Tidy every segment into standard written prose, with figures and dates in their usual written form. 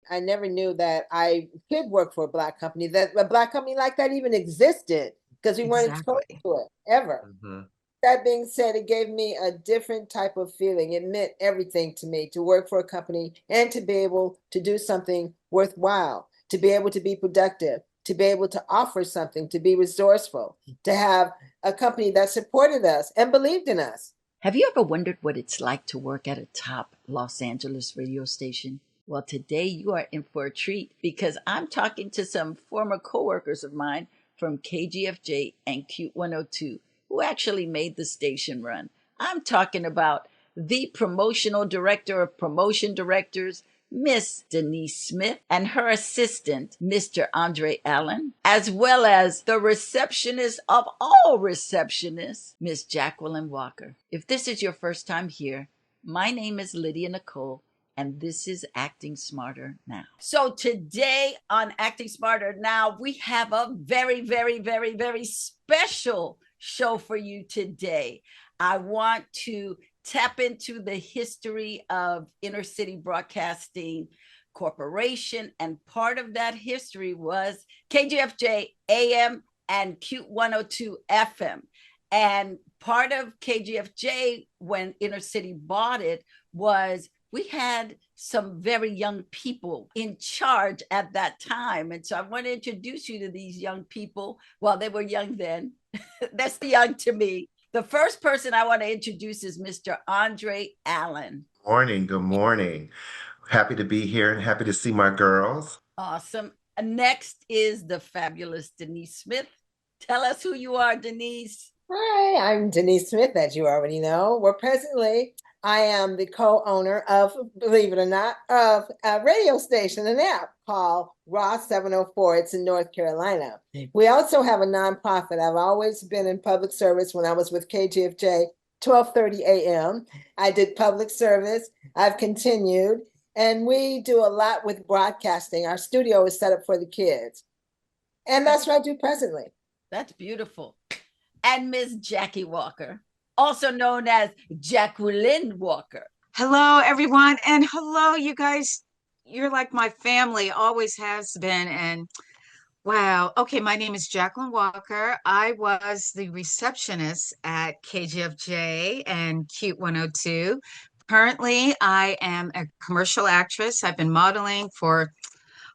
I never knew that I could work for a Black company, that a Black company like that even existed, because we weren't exposed Exactly. to it ever. Mhm. That being said, it gave me a different type of feeling. It meant everything to me to work for a company and to be able to do something worthwhile, to be able to be productive, to be able to offer something, to be resourceful, to have a company that supported us and believed in us. Have you ever wondered what it's like to work at a top Los Angeles radio station? Well, today you are in for a treat because I'm talking to some former coworkers of mine from KGFJ and KUTE102 who actually made the station run. I'm talking about the promotional director of promotion directors, Miss Denise Smith, and her assistant, Mr. Andre Allen, as well as the receptionist of all receptionists, Miss Jacqueline Walker. If this is your first time here, my name is Lydia Nicole, and this is Acting Smarter Now. So today on Acting Smarter Now, we have a very, very, very, very special show for you today. I want to tap into the history of Inner City Broadcasting Corporation, and part of that history was KGFJ AM and KUTE102 FM. And part of KGFJ, when Inner City bought it, was we had some very young people in charge at that time. And so I want to introduce you to these young people. Well, they were young then. They're still young to me. The first person I want to introduce is Mr. Andre Allen. Morning, good morning. Happy to be here and happy to see my girls. Awesome. Next is the fabulous Denise Smith. Tell us who you are, Denise. Hi, I'm Denise Smith, as you already know. I am the co-owner of, believe it or not, of a radio station, an app called Raw 704. It's in North Carolina. We also have a nonprofit. I've always been in public service. When I was with KGFJ, 12:30 a.m. I did public service. I've continued, and we do a lot with broadcasting. Our studio is set up for the kids, and that's what I do presently. That's beautiful. And Miss Jackie Walker, also known as Jacqueline Walker. Hello, everyone. And hello, you guys. You're like my family, always has been. And wow. Okay, my name is Jacqueline Walker. I was the receptionist at KGFJ and KUTE102. Currently, I am a commercial actress. I've been modeling for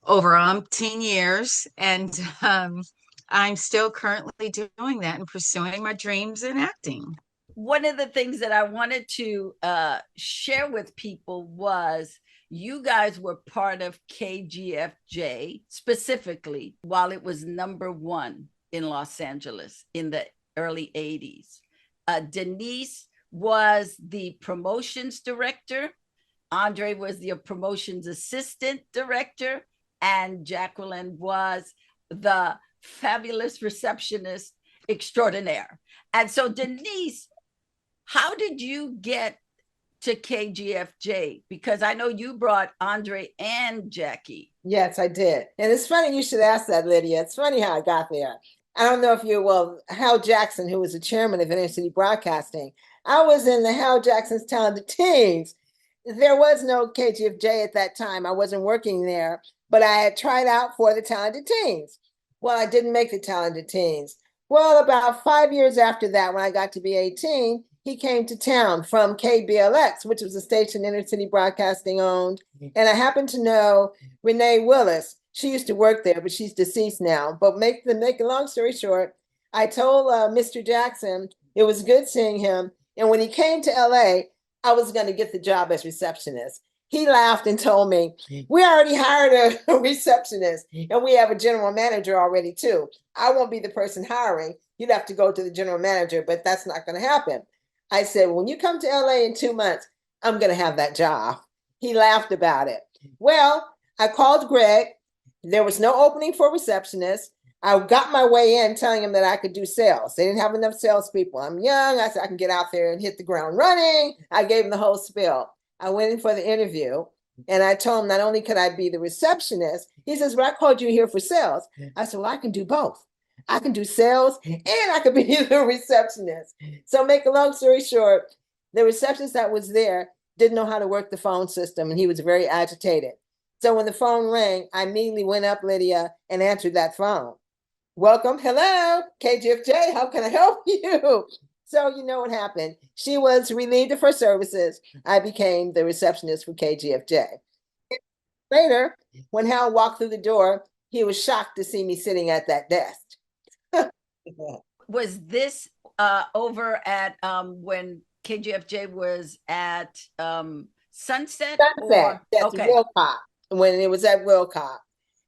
over umpteen years. And I'm still currently doing that and pursuing my dreams in acting. One of the things that I wanted to share with people was you guys were part of KGFJ specifically while it was #1 in Los Angeles in the early 80s. Denise was the promotions director. Andre was the promotions assistant director. And Jacqueline was the fabulous receptionist extraordinaire. And so, Denise, how did you get to KGFJ? Because I know you brought Andre and Jackie. Yes, I did. And it's funny you should ask that, Lydia. It's funny how I got there. I don't know if Hal Jackson, who was the chairman of Inner City Broadcasting, I was in the Hal Jackson's Talented Teens. There was no KGFJ at that time. I wasn't working there, but I had tried out for the Talented Teens. Well, I didn't make the Talented Teens. Well, about 5 years after that, when I got to be 18, he came to town from KBLX, which was a station Inner City Broadcasting owned. And I happened to know Renee Willis. She used to work there, but she's deceased now. But make a long story short, I told Mr. Jackson it was good seeing him. And when he came to LA, I was going to get the job as receptionist. He laughed and told me, we already hired a receptionist and we have a general manager already too. I won't be the person hiring. You'd have to go to the general manager, but that's not going to happen. I said, when you come to LA in 2 months, I'm going to have that job. He laughed about it. Well, I called Greg. There was no opening for receptionist. I got my way in telling him that I could do sales. They didn't have enough salespeople. I'm young. I said, I can get out there and hit the ground running. I gave him the whole spiel. I went in for the interview and I told him not only could I be the receptionist, he says, well, I called you here for sales. I said, well, I can do both. I can do sales and I could be the receptionist. So make a long story short, the receptionist that was there didn't know how to work the phone system and he was very agitated. So when the phone rang, I immediately went up, Lydia, and answered that phone. Welcome. Hello, KGFJ. How can I help you? So you know what happened. She was relieved of her services. I became the receptionist for KGFJ. Later, when Hal walked through the door, he was shocked to see me sitting at that desk. Was this over at when KGFJ was at Sunset? Sunset, Or that's okay. Wilcott. When it was at Wilcott,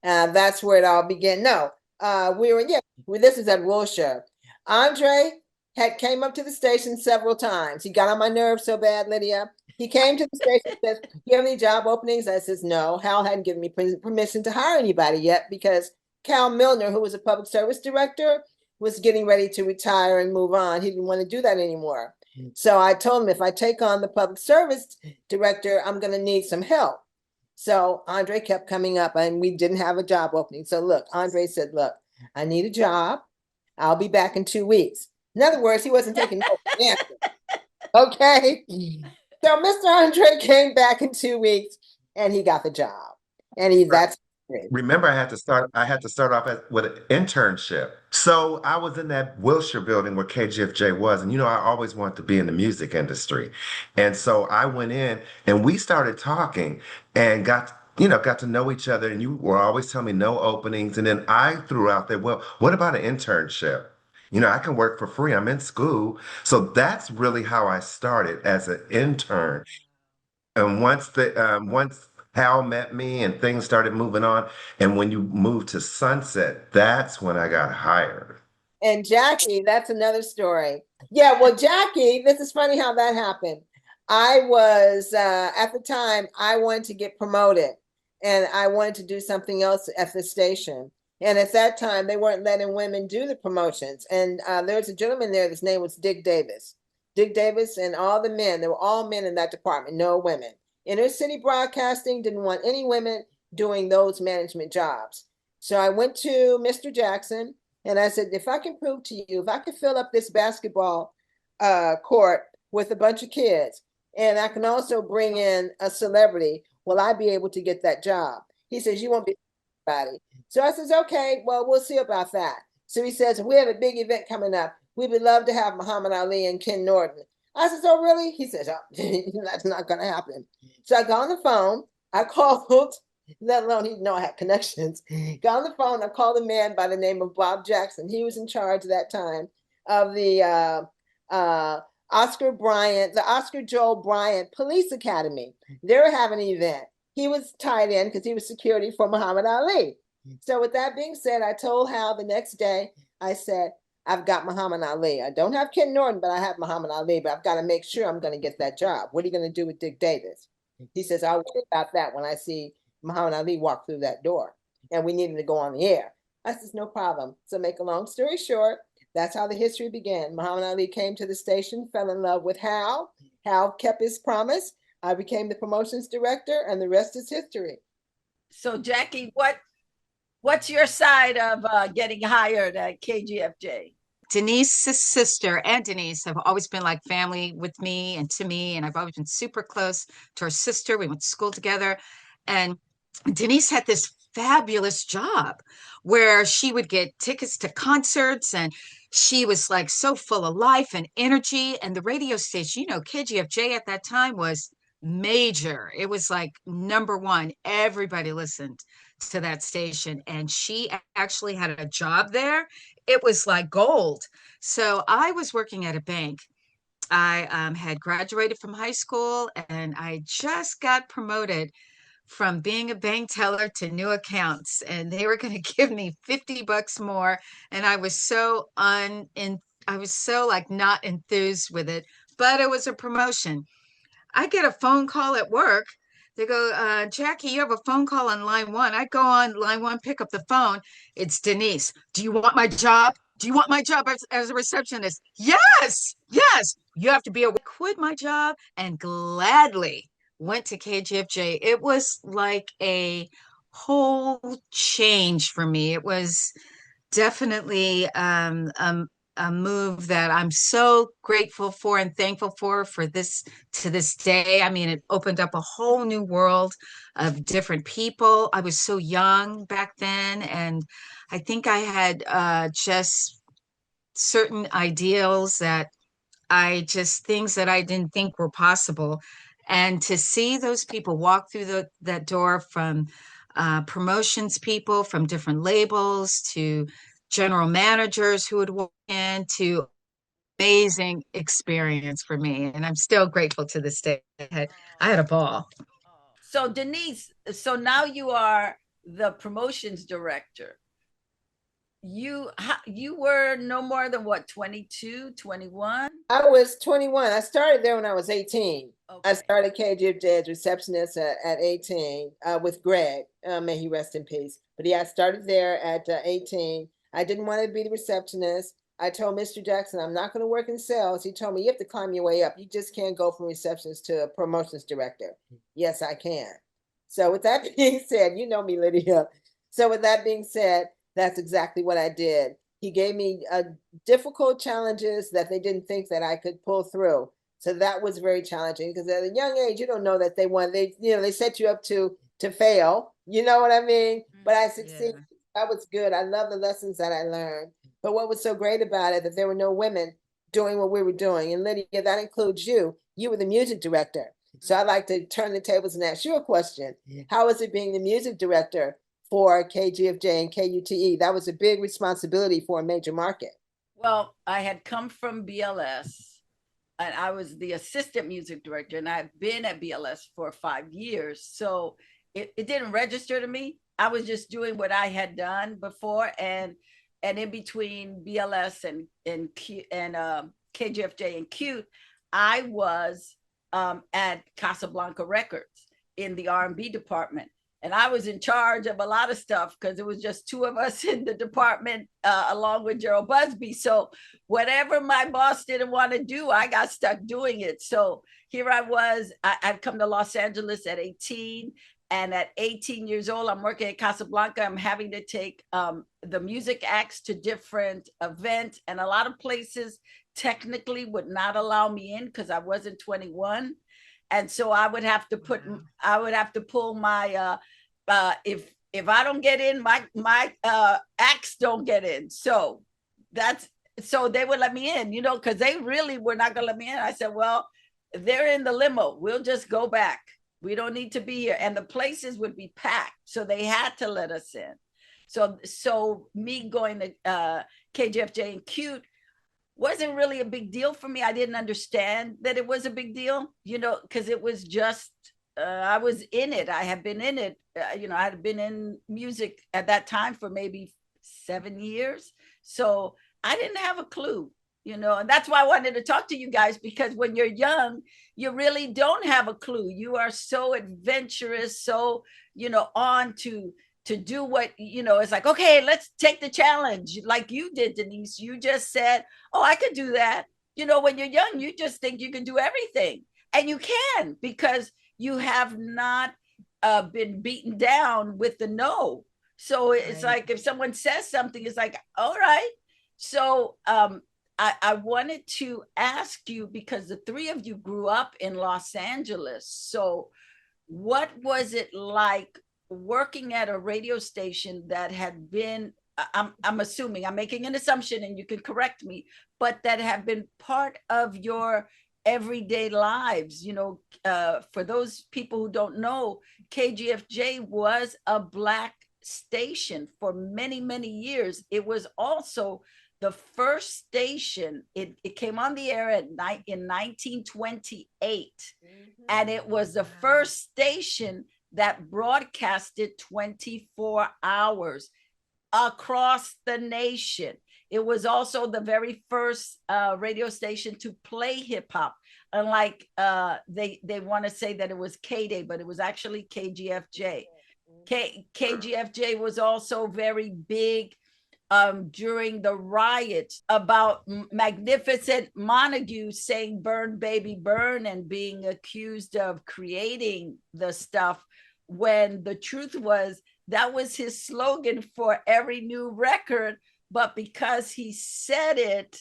that's where it all began. No, this is at Wilshire. Andre had came up to the station several times. He got on my nerves so bad, Lydia. He came to the station and says, "You have any job openings?" I says, "No." Hal hadn't given me permission to hire anybody yet because Cal Milner, who was a public service director, was getting ready to retire and move on. He didn't want to do that anymore. So I told him, if I take on the public service director, I'm going to need some help. So Andre kept coming up and we didn't have a job opening. So look, Andre said, "Look, I need a job. I'll be back in 2 weeks." In other words, he wasn't taking no for an answer. Okay. So Mr. Andre came back in 2 weeks and he got the job. And that's it. Remember, I had to start off with an internship. So I was in that Wilshire building where KGFJ was, and I always wanted to be in the music industry. And so I went in and we started talking and got to know each other. And you were always telling me no openings. And then I threw out there, well, what about an internship? I can work for free. I'm in school. So that's really how I started as an intern. And once Hal met me and things started moving on, and when you moved to Sunset, that's when I got hired. And Jackie, that's another story. Yeah, well, Jackie, this is funny how that happened. I was at the time I wanted to get promoted, and I wanted to do something else at the station. And at that time, they weren't letting women do the promotions. And there was a gentleman there. His name was Dick Davis. Dick Davis and all the men. They were all men in that department, no women. Inner city broadcasting didn't want any women doing those management jobs. So I went to Mr. Jackson and I said, if I can prove to you, if I can fill up this basketball court with a bunch of kids, and I can also bring in a celebrity, will I be able to get that job? He says, you won't be anybody. So I says, okay, well, we'll see about that. So he says, we have a big event coming up. We would love to have Muhammad Ali and Ken Norton. I says, oh, really? He says, oh, that's not going to happen. So I got on the phone. I called, let alone he didn't know I had connections. Got on the phone. I called a man by the name of Bob Jackson. He was in charge at that time of the Oscar Joel Bryant Police Academy. They were having an event. He was tied in because he was security for Muhammad Ali. So with that being said, I told Hal the next day, I said, I've got Muhammad Ali. I don't have Ken Norton, but I have Muhammad Ali, but I've got to make sure I'm going to get that job. What are you going to do with Dick Davis? He says, I'll worry about that when I see Muhammad Ali walk through that door. And we needed to go on the air. I says, no problem. So make a long story short, that's how the history began. Muhammad Ali came to the station, fell in love with Hal. Hal kept his promise. I became the promotions director, and the rest is history. So Jackie, what's your side of getting hired at KGFJ? Denise's sister and Denise have always been like family with me and to me, and I've always been super close to her sister. We went to school together, and Denise had this fabulous job where she would get tickets to concerts, and she was like so full of life and energy. And the radio station, KGFJ at that time was major. It was like number one. Everybody listened to that station, and she actually had a job there. It was like gold. So I was working at a bank. I had graduated from high school, and I just got promoted from being a bank teller to new accounts, and they were going to give me $50 more. And I was so like not enthused with it, but it was a promotion. I get a phone call at work. They go, Jackie, you have a phone call on line one. I go on line one, pick up the phone. It's Denise. Do you want my job? Do you want my job as a receptionist? Yes, yes. You have to be aware. Quit my job and gladly went to KGFJ. It was like a whole change for me. It was definitely a move that I'm so grateful for and thankful for this to this day. I mean, it opened up a whole new world of different people. I was so young back then, and I think I had just certain ideals that things that I didn't think were possible. And to see those people walk through that door, from promotions people from different labels to general managers who would walk in, to amazing experience for me. And I'm still grateful to this day. I had a ball. So Denise, so now you are the promotions director. You were no more than what, 22, 21? I was 21. I started there when I was 18. Okay. I started KGFJ as receptionist at 18 with Greg. May he rest in peace. But yeah, I started there at 18. I didn't want to be the receptionist. I told Mr. Jackson, I'm not going to work in sales. He told me, you have to climb your way up. You just can't go from receptionist to a promotions director. Yes, I can. So with that being said, you know me, Lydia. So with that being said, that's exactly what I did. He gave me difficult challenges that they didn't think that I could pull through. So that was very challenging because at a young age, you don't know that they set you up to fail. You know what I mean? But I succeeded. Yeah. That was good. I love the lessons that I learned. But what was so great about it, that there were no women doing what we were doing. And Lydia, that includes you. You were the music director. So I'd like to turn the tables and ask you a question. How was it being the music director for KGFJ and KUTE? That was a big responsibility for a major market. Well, I had come from BLS and I was the assistant music director, and I've been at BLS for 5 years. So it didn't register to me. I was just doing what I had done before. And in between BLS and KGFJ and KUTE, I was at Casablanca Records in the R&B department. And I was in charge of a lot of stuff because it was just two of us in the department, along with Gerald Busby. So whatever my boss didn't want to do, I got stuck doing it. So here I was. I'd come to Los Angeles at 18. And at 18 years old, I'm working at Casablanca. I'm having to take the music acts to different events. And a lot of places technically would not allow me in because I wasn't 21. And so I would have to pull my if I don't get in, my acts don't get in. So they would let me in, because they really were not gonna let me in. I said, well, they're in the limo. We'll just go back. We don't need to be here. And the places would be packed. So they had to let us in. So me going to KGFJ and KUTE wasn't really a big deal for me. I didn't understand that it was a big deal, because it was just, I was in it. I had been in it. I had been in music at that time for maybe 7 years. So I didn't have a clue, and that's why I wanted to talk to you guys, because when you're young, you really don't have a clue. You are so adventurous, so, on to do what, it's like, okay, let's take the challenge like you did, Denise. You just said, oh, I could do that. When you're young, you just think you can do everything, and you can, because you have not been beaten down with the no. So it's right. Like if someone says something, it's like, all right. So I wanted to ask you, because the three of you grew up in Los Angeles. So what was it like working at a radio station that had been, I'm assuming, I'm making an assumption and you can correct me, but that have been part of your everyday lives? For those people who don't know, KGFJ was a Black station for many, many years. It was also the first station. It came on the air in 1928, and it was the first station that broadcasted 24 hours across the nation. It was also the very first radio station to play hip hop. Unlike they want to say that it was heyday, but it was actually KGFJ. KGFJ was also very big during the riots about Magnificent Montague saying "burn, baby, burn," and being accused of creating the stuff, when the truth was that was his slogan for every new record but because he said it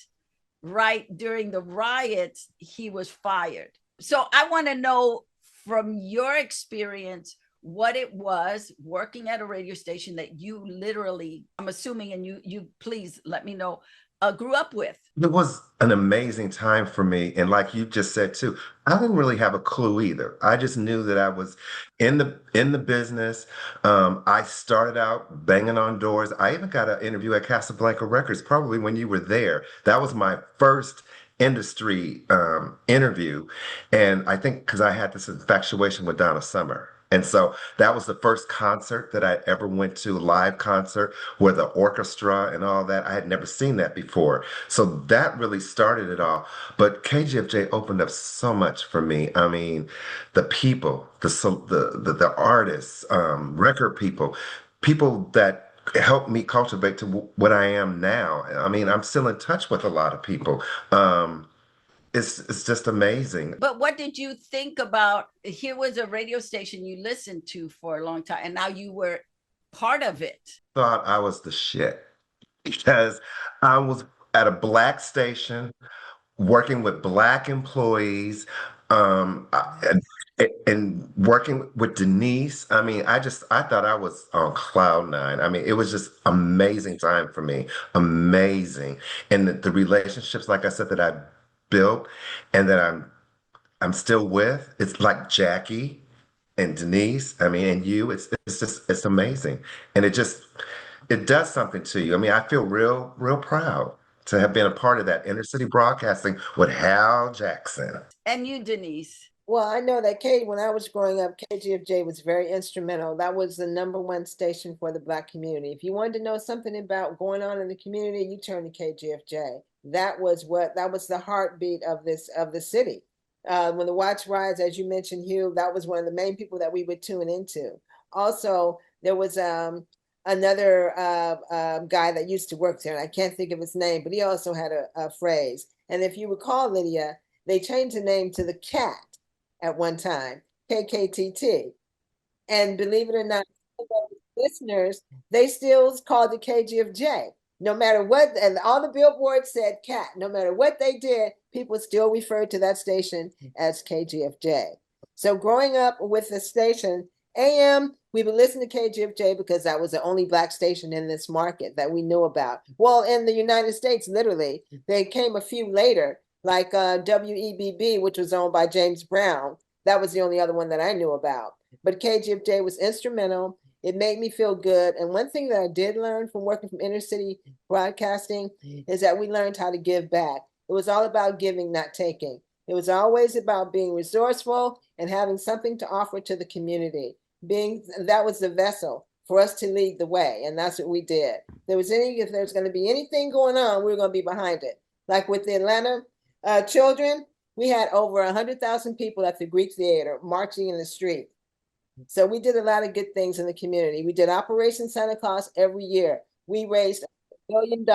right during the riots, he was fired. So I want to know from your experience what it was working at a radio station that you literally, I'm assuming, and you please let me know, grew up with. It was an amazing time for me. And like you just said too, I didn't really have a clue either. I just knew that I was in the business. I started out banging on doors. I even got an interview at Casablanca Records, probably when you were there. That was my first industry interview. And I think because I had this infatuation with Donna Summer. And so that was the first concert that I ever went to, live concert where the orchestra and all that. I had never seen that before. So that really started it all. But KGFJ opened up so much for me. I mean, the people, the artists, record people, people that helped me cultivate to what I am now. I mean, I'm still in touch with a lot of people. It's just amazing. But what did you think about, here was a radio station you listened to for a long time, and now you were part of it. Thought I was the shit because I was at a Black station working with Black employees, and working with Denise. I mean, I thought I was on cloud nine. I mean, it was just amazing time for me, amazing. And the relationships, like I said, that I built and that I'm still with, it's like Jackie and Denise, I mean, and you, it's amazing. And it does something to you. I mean, I feel real proud to have been a part of that inner city broadcasting with Hal Jackson. And you, Denise? Well, I know that when I was growing up, KGFJ was very instrumental. That was the #1 station for the Black community. If you wanted to know something about going on in the community, you turn to KGFJ. That was the heartbeat of the city. When the Watch Rides, as you mentioned, Hugh, that was one of the main people that we would tune into. Also, there was another guy that used to work there, and I can't think of his name, but he also had a phrase. And if you recall, Lydia, they changed the name to the Cat at one time, KKTT. And believe it or not, listeners, they still called it KGFJ. No matter what, and all the billboards said Cat, no matter what they did, people still referred to that station as KGFJ. So growing up with the station, AM, we would listen to KGFJ because that was the only Black station in this market that we knew about. Well, in the United States, literally, they came a few later, like WEBB, which was owned by James Brown. That was the only other one that I knew about. But KGFJ was instrumental. It made me feel good. And one thing that I did learn from working from inner city broadcasting is that we learned how to give back. It was all about giving, not taking. It was always about being resourceful and having something to offer to the community. That was the vessel for us to lead the way. And that's what we did. If there's going to be anything going on, we were going to be behind it. Like with the Atlanta children, we had over 100,000 people at the Greek Theater marching in the street. So we did a lot of good things in the community. We did Operation Santa Claus every year. We raised $1 billion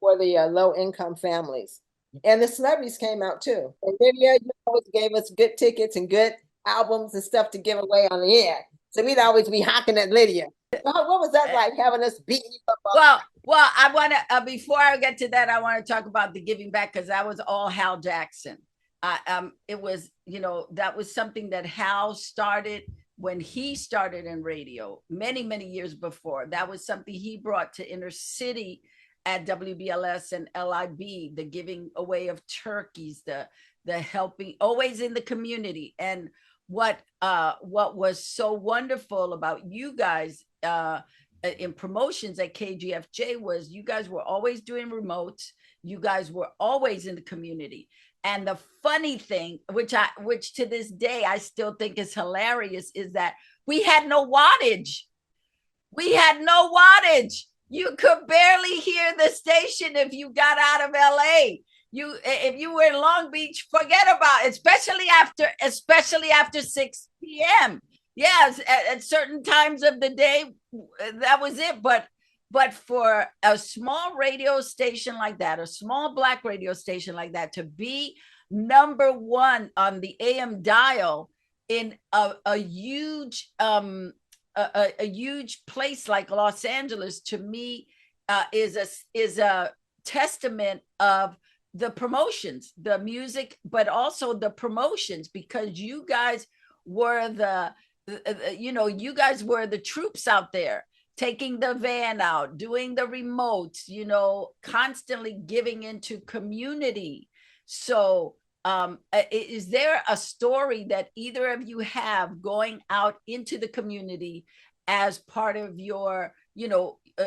for the low-income families. And the celebrities came out too. And Lydia, you always gave us good tickets and good albums and stuff to give away on the air. So we'd always be hocking at Lydia. What was that like, having us beating you up? Well, I want to, before I get to that, I want to talk about the giving back, because that was all Hal Jackson. It was, that was something that Hal started when he started in radio many, many years before. That was something he brought to inner city at WBLS and LIB, the giving away of turkeys, the helping, always in the community. And what was so wonderful about you guys in promotions at KGFJ was you guys were always doing remotes. You guys were always in the community. And the funny thing, which to this day I still think is hilarious, is that we had no wattage. We had no wattage. You could barely hear the station if you got out of LA. If you were in Long Beach, forget about it, especially after 6 p.m. Yes, at certain times of the day, that was it. But for a small radio station like that, a small Black radio station like that, to be #1 on the AM dial in a huge place like Los Angeles, to me, is a testament of the promotions, the music, but also the promotions, because you guys were you guys were the troops out there, taking the van out, doing the remotes, constantly giving into community. So is there a story that either of you have going out into the community as part of your,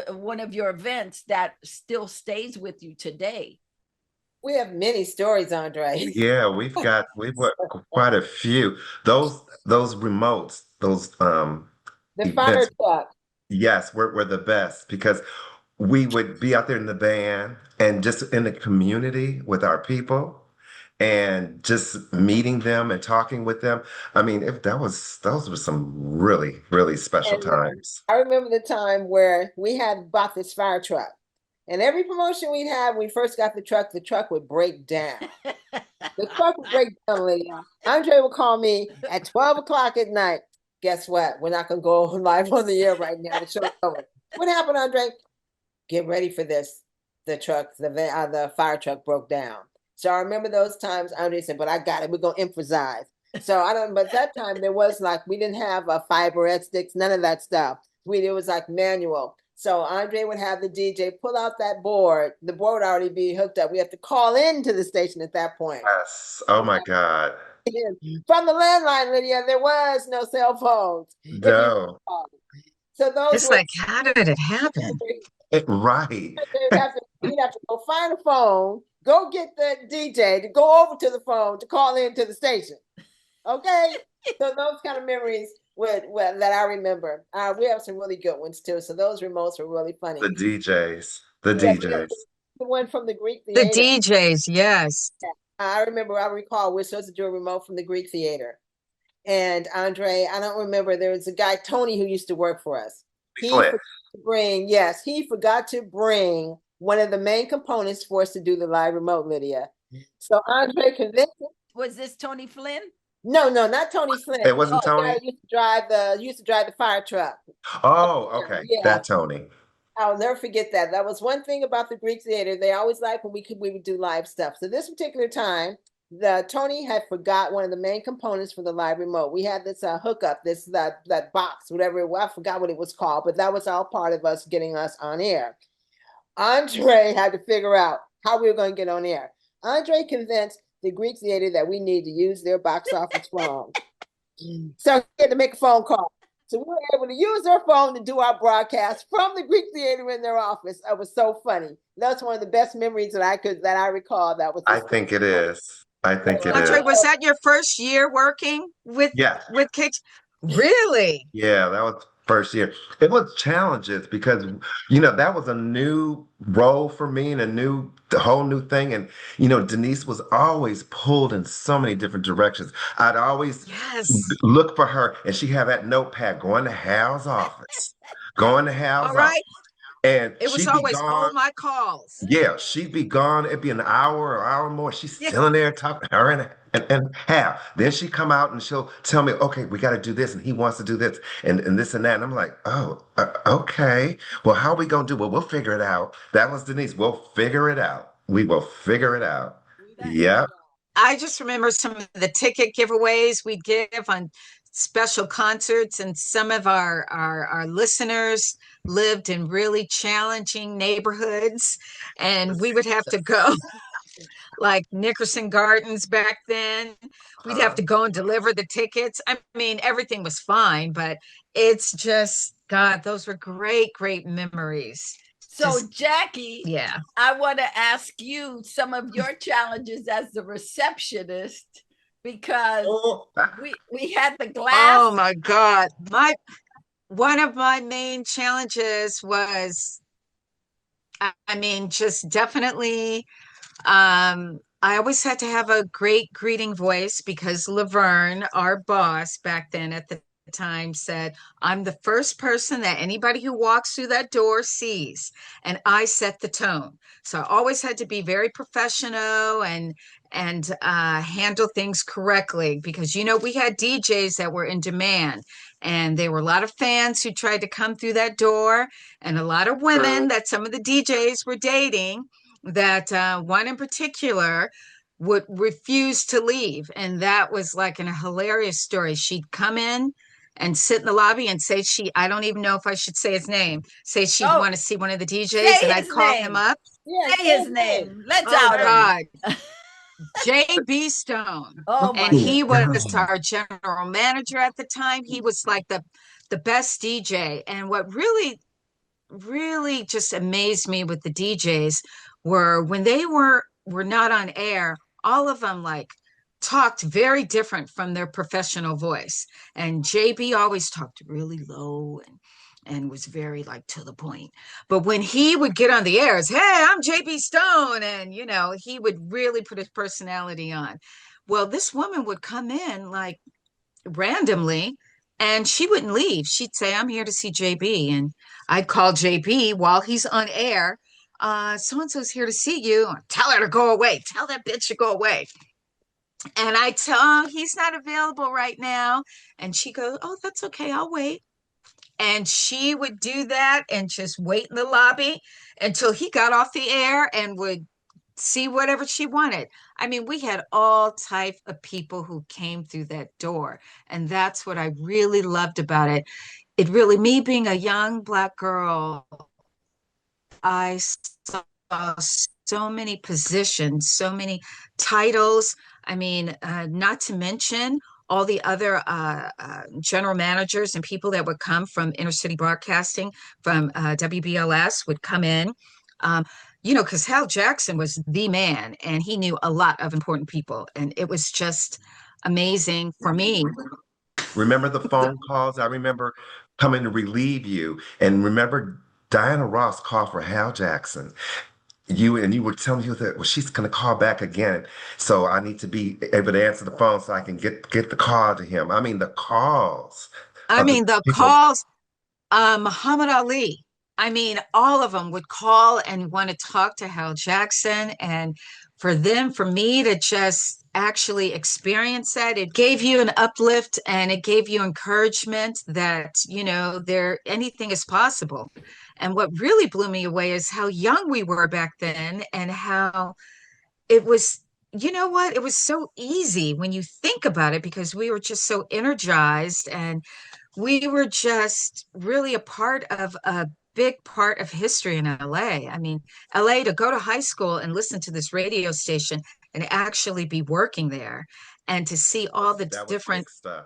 one of your events that still stays with you today? We have many stories, Andre. Yeah, we've got quite a few. Those remotes, those The fire events, truck. yes, were the best because we would be out there in the van and just in the community with our people and just meeting them and talking with them. I mean, if those were some really, really special And times. I remember the time where we had bought this fire truck. And every promotion we'd have, when we first got the truck would break down. The truck would break down, Lydia. Andre would call me at 12 o'clock at night. Guess what? We're not going to go live on the air right now. The show's over. What happened, Andre? Get ready for this. The fire truck broke down. So I remember those times. Andre said, but I got it. We're going to improvise. So but that time there was we didn't have fiber sticks, none of that stuff. It was manual. So Andre would have the DJ pull out that board. The board would already be hooked up. We have to call into the station at that point. Yes. Oh my God. From the landline, Lydia, there was no cell phones. No. So those it's like, how did it happen? Right. You'd have to go find a phone, go get the DJ to go over to the phone to call into the station. Okay? So those kind of memories that I remember. We have some really good ones too. So those remotes were really funny. The DJs. The one from the Greek Theater. The DJs, yes. I recall we're supposed to do a remote from the Greek Theater. And Andre, I don't remember, there was a guy, Tony, who used to work for us. He forgot to bring one of the main components for us to do the live remote, Lydia. So Andre convinced him. Was this Tony Flynn? No, not Tony Flynn. It wasn't Tony. Used to drive the fire truck. Oh, okay. Yeah. That Tony. I'll never forget that. That was one thing about the Greek Theater. They always liked when we would do live stuff. So this particular time, Tony had forgot one of the main components for the live remote. We had this hookup, that box, whatever I forgot what it was called, but that was all part of us getting us on air. Andre had to figure out how we were going to get on air. Andre convinced the Greek Theater that we need to use their box office phone. So he had to make a phone call. So we were able to use their phone to do our broadcast from the Greek Theater in their office. It was so funny. That's one of the best memories that I recall. I think it is. Andre, was that your first year working with kids? Really? Yeah, that was first year. It was challenges because that was a new role for me and a whole new thing. And Denise was always pulled in so many different directions. I'd always look for her, and she had that notepad going to Hal's office, going to Hal's office. And it was always all my calls. Yeah, she'd be gone. It'd be an hour or hour more. She's still in there talking to her and Hal. Then she'd come out and she'll tell me, okay, we got to do this. And he wants to do this and this and that. And I'm like, oh, okay. Well, how are we going to do? Well, we'll figure it out. That was Denise. We'll figure it out. We will figure it out. Yeah. I just remember some of the ticket giveaways we'd give on special concerts, and some of our listeners lived in really challenging neighborhoods, and we would have to go like Nickerson Gardens back then. We'd have to go and deliver the tickets. I mean, everything was fine, but it's just, God, those were great memories. So Jackie, yeah, I want to ask you some of your challenges as the receptionist, because we had the glass. Oh my God. One of my main challenges was, just definitely, I always had to have a great greeting voice because Laverne, our boss back then at the time said, I'm the first person that anybody who walks through that door sees, and I set the tone. So I always had to be very professional and handle things correctly because, you know, we had DJs that were in demand, and there were a lot of fans who tried to come through that door, and a lot of women that some of the DJs were dating, that one in particular would refuse to leave. And that was like a hilarious story. She'd come in and sit in the lobby and say I don't even know if I should say his name, say she'd Oh, want to see one of the DJs, say and I'd his call name. him up. Yeah, Say his name. Let's Oh out him. God. J.B. Stone. Oh my And he was goodness. our general manager at the time. He was like the best DJ. And what really just amazed me with the DJs were when they were not on air, all of them like talked very different from their professional voice. And JB always talked really low and was very like to the point. But when he would get on the air, it's, hey, I'm JB Stone. And, you know, he would really put his personality on. Well, this woman would come in like randomly and she wouldn't leave. She'd say, I'm here to see JB. And I'd call JB while he's on air. So-and-so's here to see you. Tell her to go away. Tell that bitch to go away. And I tell him he's not available right now. And she goes, oh, that's okay. I'll wait. And she would do that and just wait in the lobby until he got off the air and would see whatever she wanted. I mean, we had all type of people who came through that door. And that's what I really loved about it. It really, me being a young Black girl, I saw so many positions, so many titles. I mean, not to mention all the other general managers and people that would come from inner city broadcasting, from WBLS would come in. You know, because Hal Jackson was the man and he knew a lot of important people. And it was just amazing for me. Remember the phone calls? I remember coming to relieve you. And remember Diana Ross called for Hal Jackson. You were telling you that, well, she's going to call back again. So I need to be able to answer the phone so I can get the call to him. I mean, the calls I of the mean, the people. calls, Muhammad Ali. I mean, all of them would call and want to talk to Hal Jackson. And for me to just actually experience that, it gave you an uplift and it gave you encouragement that, you know, anything is possible. And what really blew me away is how young we were back then and how it was, you know what, it was so easy when you think about it because we were just so energized and we were just really a part of a big part of history in LA. I mean, LA, to go to high school and listen to this radio station and actually be working there and to see all the That was different, big stuff.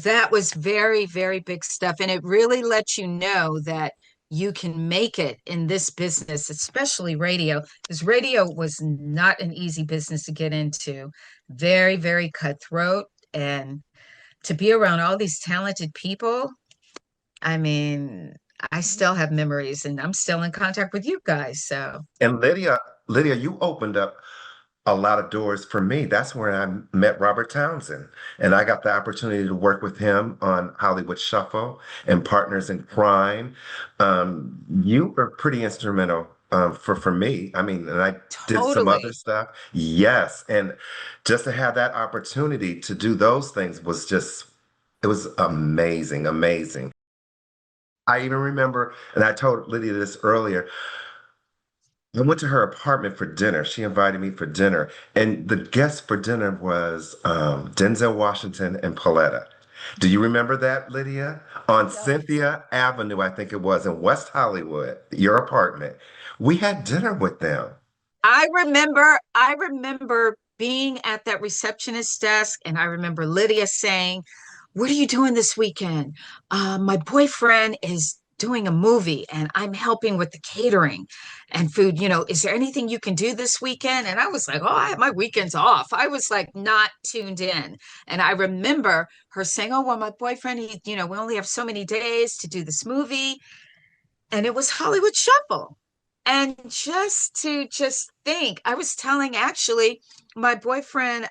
that was very, very big stuff. And it really lets you know that you can make it in this business, especially radio, because radio was not an easy business to get into. Very, very cutthroat. And to be around all these talented people, I mean, I still have memories and I'm still in contact with you guys. So, And Lydia, you opened up a lot of doors for me. That's where I met Robert Townsend. And I got the opportunity to work with him on Hollywood Shuffle and Partners in Crime. You were pretty instrumental for me. I mean, and I did some other totally. stuff. Yes. And just to have that opportunity to do those things was just, it was amazing, amazing. I even remember, and I told Lydia this earlier, I went to her apartment for dinner. She invited me for dinner, and the guest for dinner was Denzel Washington and Pauletta. Do you remember that, Lydia? On Cynthia Avenue, I think it was in West Hollywood, your apartment. We had dinner with them. I remember being at that receptionist desk and I remember Lydia saying, what are you doing this weekend? My boyfriend is doing a movie and I'm helping with the catering and food. You know, is there anything you can do this weekend? And I was like, oh, I have my weekends off. I was like not tuned in. And I remember her saying, oh, well, my boyfriend, you know, we only have so many days to do this movie. And it was Hollywood Shuffle. And just think, I was telling actually my boyfriend,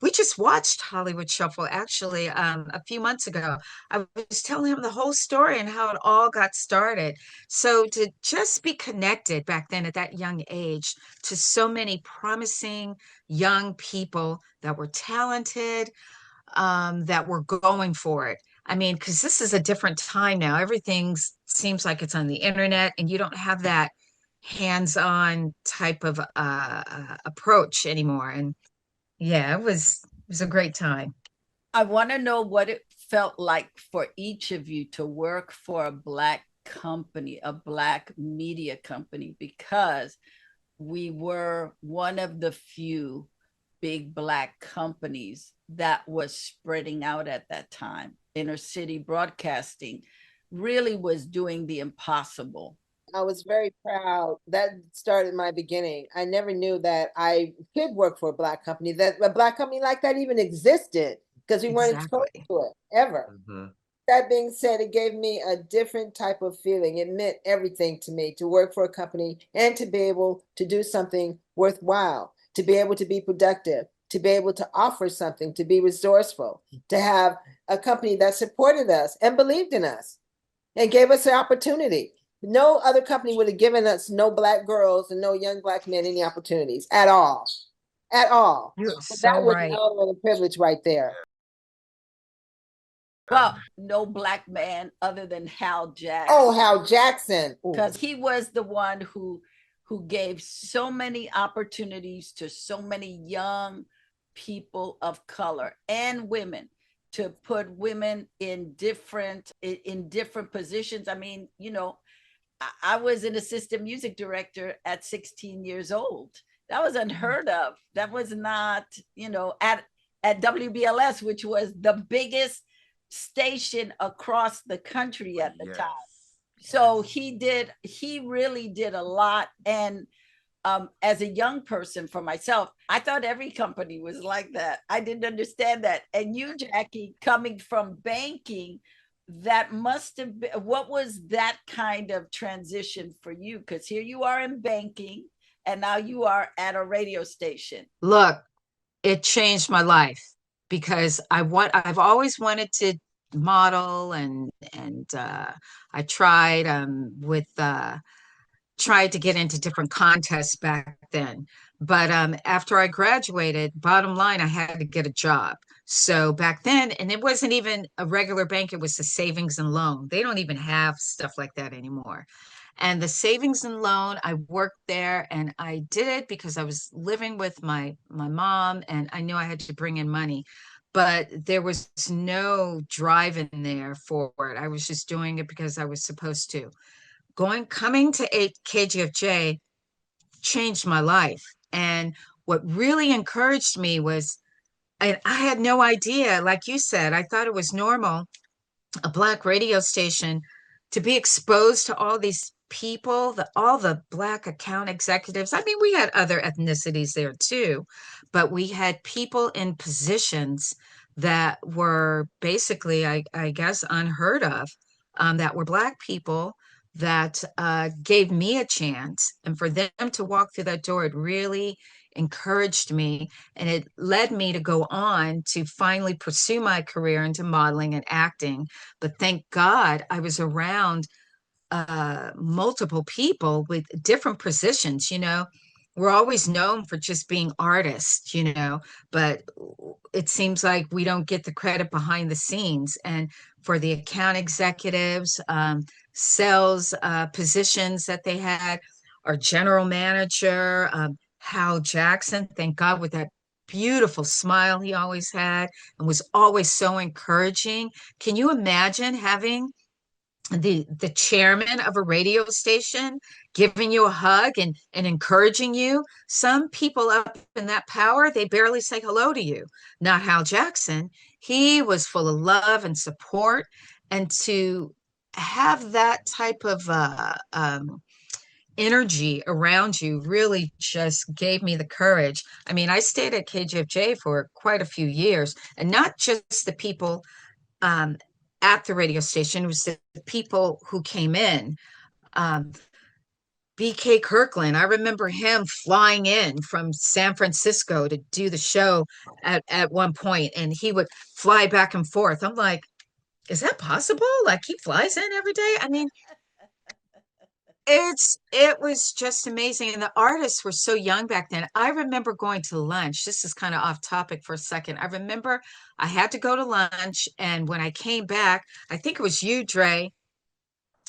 we just watched Hollywood Shuffle actually a few months ago. I was telling him the whole story and how it all got started. So to just be connected back then at that young age to so many promising young people that were talented, that were going for it. I mean, because this is a different time now. Everything seems like it's on the internet, and you don't have that hands-on type of approach anymore. And yeah, it was a great time. I want to know what it felt like for each of you to work for a Black company, a Black media company, because we were one of the few big Black companies that was spreading out at that time. Inner city broadcasting really was doing the impossible. I was very proud. That started my beginning. I never knew that I could work for a Black company, that a Black company like that even existed, because we weren't exposed Exactly. to it ever. Mhm. That being said, it gave me a different type of feeling. It meant everything to me to work for a company and to be able to do something worthwhile, to be able to be productive, to be able to offer something, to be resourceful, to have a company that supported us and believed in us and gave us the opportunity. No other company would have given us no Black girls and no young Black men any opportunities at all. At all. You're So so that was an right. honor and a privilege right there. Well, no Black man other than Hal Jackson. Oh, Hal Jackson. Because he was the one who gave so many opportunities to so many young people of color and women, to put women in different positions. I mean, I was an assistant music director at 16 years old. That was unheard of. That was not, at WBLS, which was the biggest station across the country at the time. So he really did a lot. And as a young person for myself, I thought every company was like that. I didn't understand that. And you, Jackie, coming from banking, that must have been, what was that kind of transition for you? Because here you are in banking and now you are at a radio station. Look, it changed my life because I've always wanted to model, and I tried with tried to get into different contests back then. But after I graduated, bottom line, I had to get a job. So back then, and it wasn't even a regular bank, it was a savings and loan. They don't even have stuff like that anymore. And the savings and loan, I worked there, and I did it because I was living with my mom and I knew I had to bring in money. But there was no drive in there for it. I was just doing it because I was supposed to. Coming to KGFJ changed my life. And what really encouraged me was, I had no idea, like you said, I thought it was normal, a Black radio station, to be exposed to all these people, all the Black account executives. I mean, we had other ethnicities there too, but we had people in positions that were basically, I guess, unheard of, that were Black people that gave me a chance. And for them to walk through that door, it really encouraged me, and it led me to go on to finally pursue my career into modeling and acting. But thank God I was around multiple people with different positions. We're always known for just being artists, but it seems like we don't get the credit behind the scenes. And for the account executives, sales positions that they had, our general manager, Hal Jackson, thank God, with that beautiful smile he always had and was always so encouraging. Can you imagine having the chairman of a radio station giving you a hug and encouraging you? Some people up in that power, they barely say hello to you. Not Hal Jackson. He was full of love and support. And to have that type of energy around you really just gave me the courage. I mean, I stayed at KGFJ for quite a few years, and not just the people um, at the radio station, it was the people who came in. Um, BK Kirkland. I remember him flying in from San Francisco to do the show at one point, and he would fly back and forth. I'm like, is that possible? Like he flies in every day? I mean, it was just amazing. And the artists were so young back then. I remember going to lunch. This is kind of off topic for a second. I remember I had to go to lunch, and when I came back, I think it was you, Dre.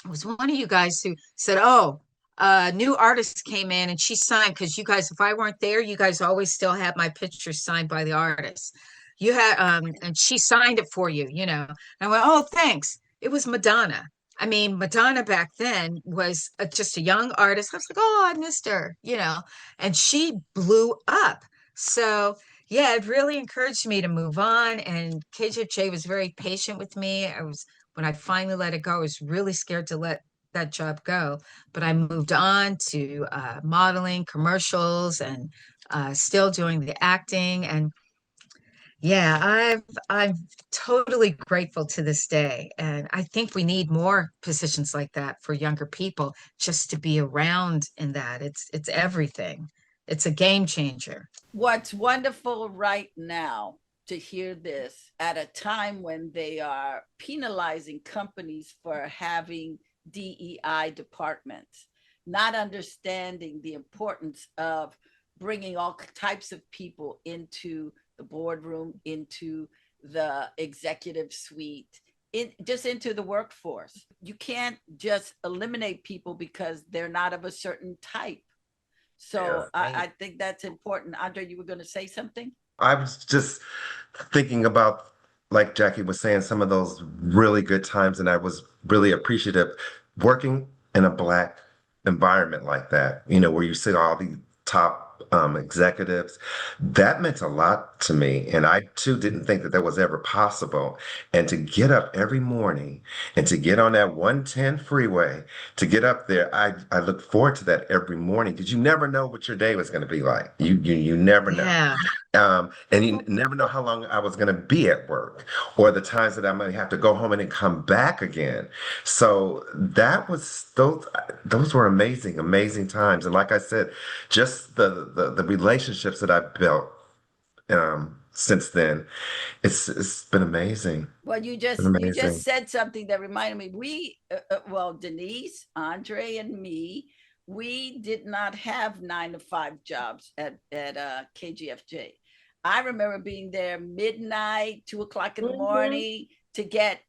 It was one of you guys who said, "Oh, a new artist came in and she signed because you guys, if I weren't there, you guys always still had my picture signed by the artist. You had, and she signed it for you, you know." And I went, "Oh, thanks." It was Madonna. I mean, Madonna back then was just a young artist. I was like, "Oh, I missed her," you know, and she blew up. So, yeah, it really encouraged me to move on. And KJJ was very patient with me. When I finally let it go, I was really scared to let that job go. But I moved on to modeling, commercials, and still doing the acting. And yeah, I'm totally grateful to this day. And I think we need more positions like that for younger people just to be around in that. It's everything. It's a game changer. What's wonderful right now to hear this at a time when they are penalizing companies for having DEI departments, not understanding the importance of bringing all types of people into the boardroom, into the executive suite, just into the workforce. You can't just eliminate people because they're not of a certain type. So yeah, right. I think that's important. Andre, you were going to say something? I was just thinking about, like Jackie was saying, some of those really good times, and I was really appreciative working in a Black environment like that, you know, where you see all the top executives. That meant a lot to me. And I too didn't think that that was ever possible. And to get up every morning and to get on that 110 freeway, to get up there, I look forward to that every morning because you never know what your day was going to be like. You never know. Yeah. And you never know how long I was going to be at work or the times that I might have to go home and then come back again. So that was those were amazing, amazing times. And like I said, just the relationships that I've built since then, it's been amazing. Well, you just said something that reminded me. We well, Denise, Andre, and me, we did not have 9-to-5 jobs at KGFJ. I remember being there midnight, 2 o'clock in the morning to get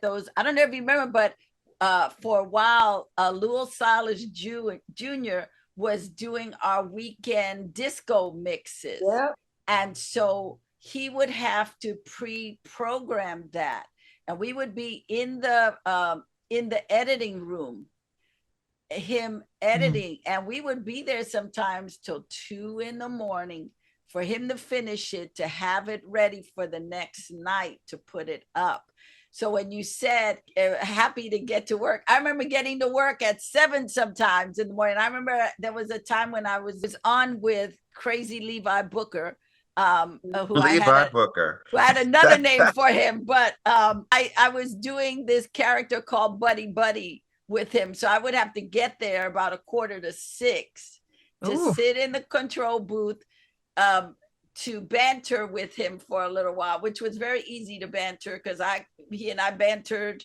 those. I don't know if you remember, but for a while, Lewis Silas Jr. was doing our weekend disco mixes. Yep. And so he would have to pre-program that. And we would be in the editing room, him editing, and we would be there sometimes till 2 a.m. for him to finish it, to have it ready for the next night to put it up. So when you said happy to get to work, I remember getting to work at 7 sometimes in the morning. I remember there was a time when I was on with Crazy Levi Booker, who had another name for him, but I was doing this character called Buddy Buddy with him. So I would have to get there about 5:45 to sit in the control booth, to banter with him for a little while, which was very easy to banter because he and I bantered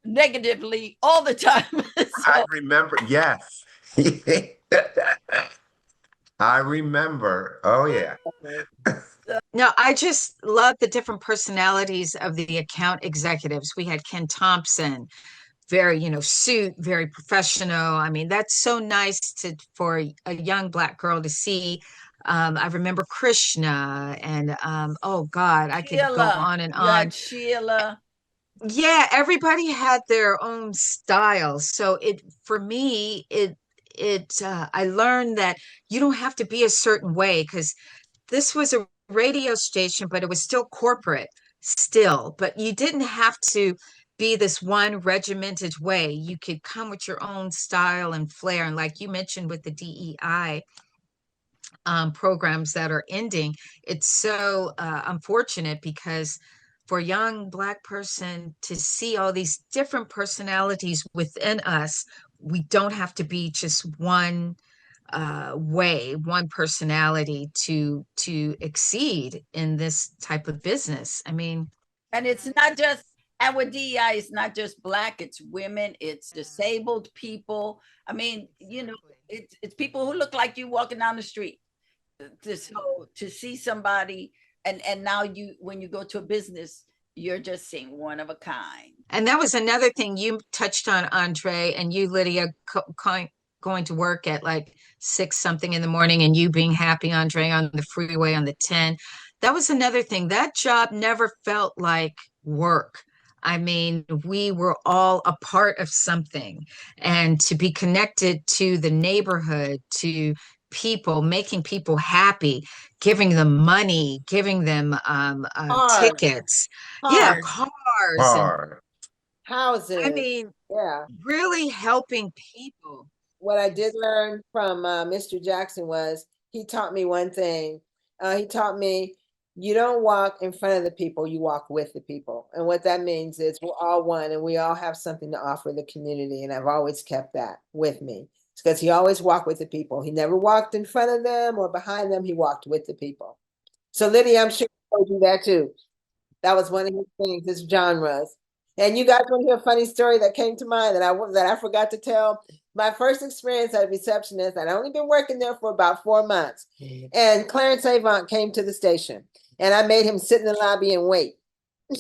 negatively all the time. So, I remember, yes. I remember. Oh, yeah. No, I just love the different personalities of the account executives. We had Ken Thompson, very, suit, very professional. I mean, that's so nice for a young Black girl to see. I remember Krishna and oh God, I could go on and on. Sheila. Yeah, everybody had their own style. So for me, I learned that you don't have to be a certain way because this was a radio station, but it was still corporate still, but you didn't have to be this one regimented way. You could come with your own style and flair. And like you mentioned with the DEI programs that are ending, it's so unfortunate because for a young Black person to see all these different personalities within us, we don't have to be just one way, one personality to exceed in this type of business. I mean, and it's not just, and with DEI, it's not just Black, it's women, it's disabled people. I mean, you know, it's people who look like you walking down the street. To see somebody, and now you, when you go to a business, you're just seeing one of a kind. and that was another thing you touched on, Andre, and you, Lydia, going to work at like 6 something in the morning, and you being happy, Andre, on the freeway on the 10. That was another thing. That job never felt like work. I mean, we were all a part of something, and to be connected to the neighborhood, to people, making people happy, giving them money, giving them Cars, tickets, yeah, cars, cars, and Hard. I houses. mean, Yeah. really helping people. What I did learn from Mr. Jackson was he taught me one thing. He taught me you don't walk in front of the people, you walk with the people. And what that means is we're all one and we all have something to offer the community. And I've always kept that with me. It's because he always walked with the people. He never walked in front of them or behind them. He walked with the people. So Lydia, I'm sure he told you that too. That was one of his things, his genres. And you guys want to hear a funny story that came to mind that I forgot to tell? My first experience as a receptionist, I'd only been working there for about 4 months. And Clarence Avant came to the station. And I made him sit in the lobby and wait.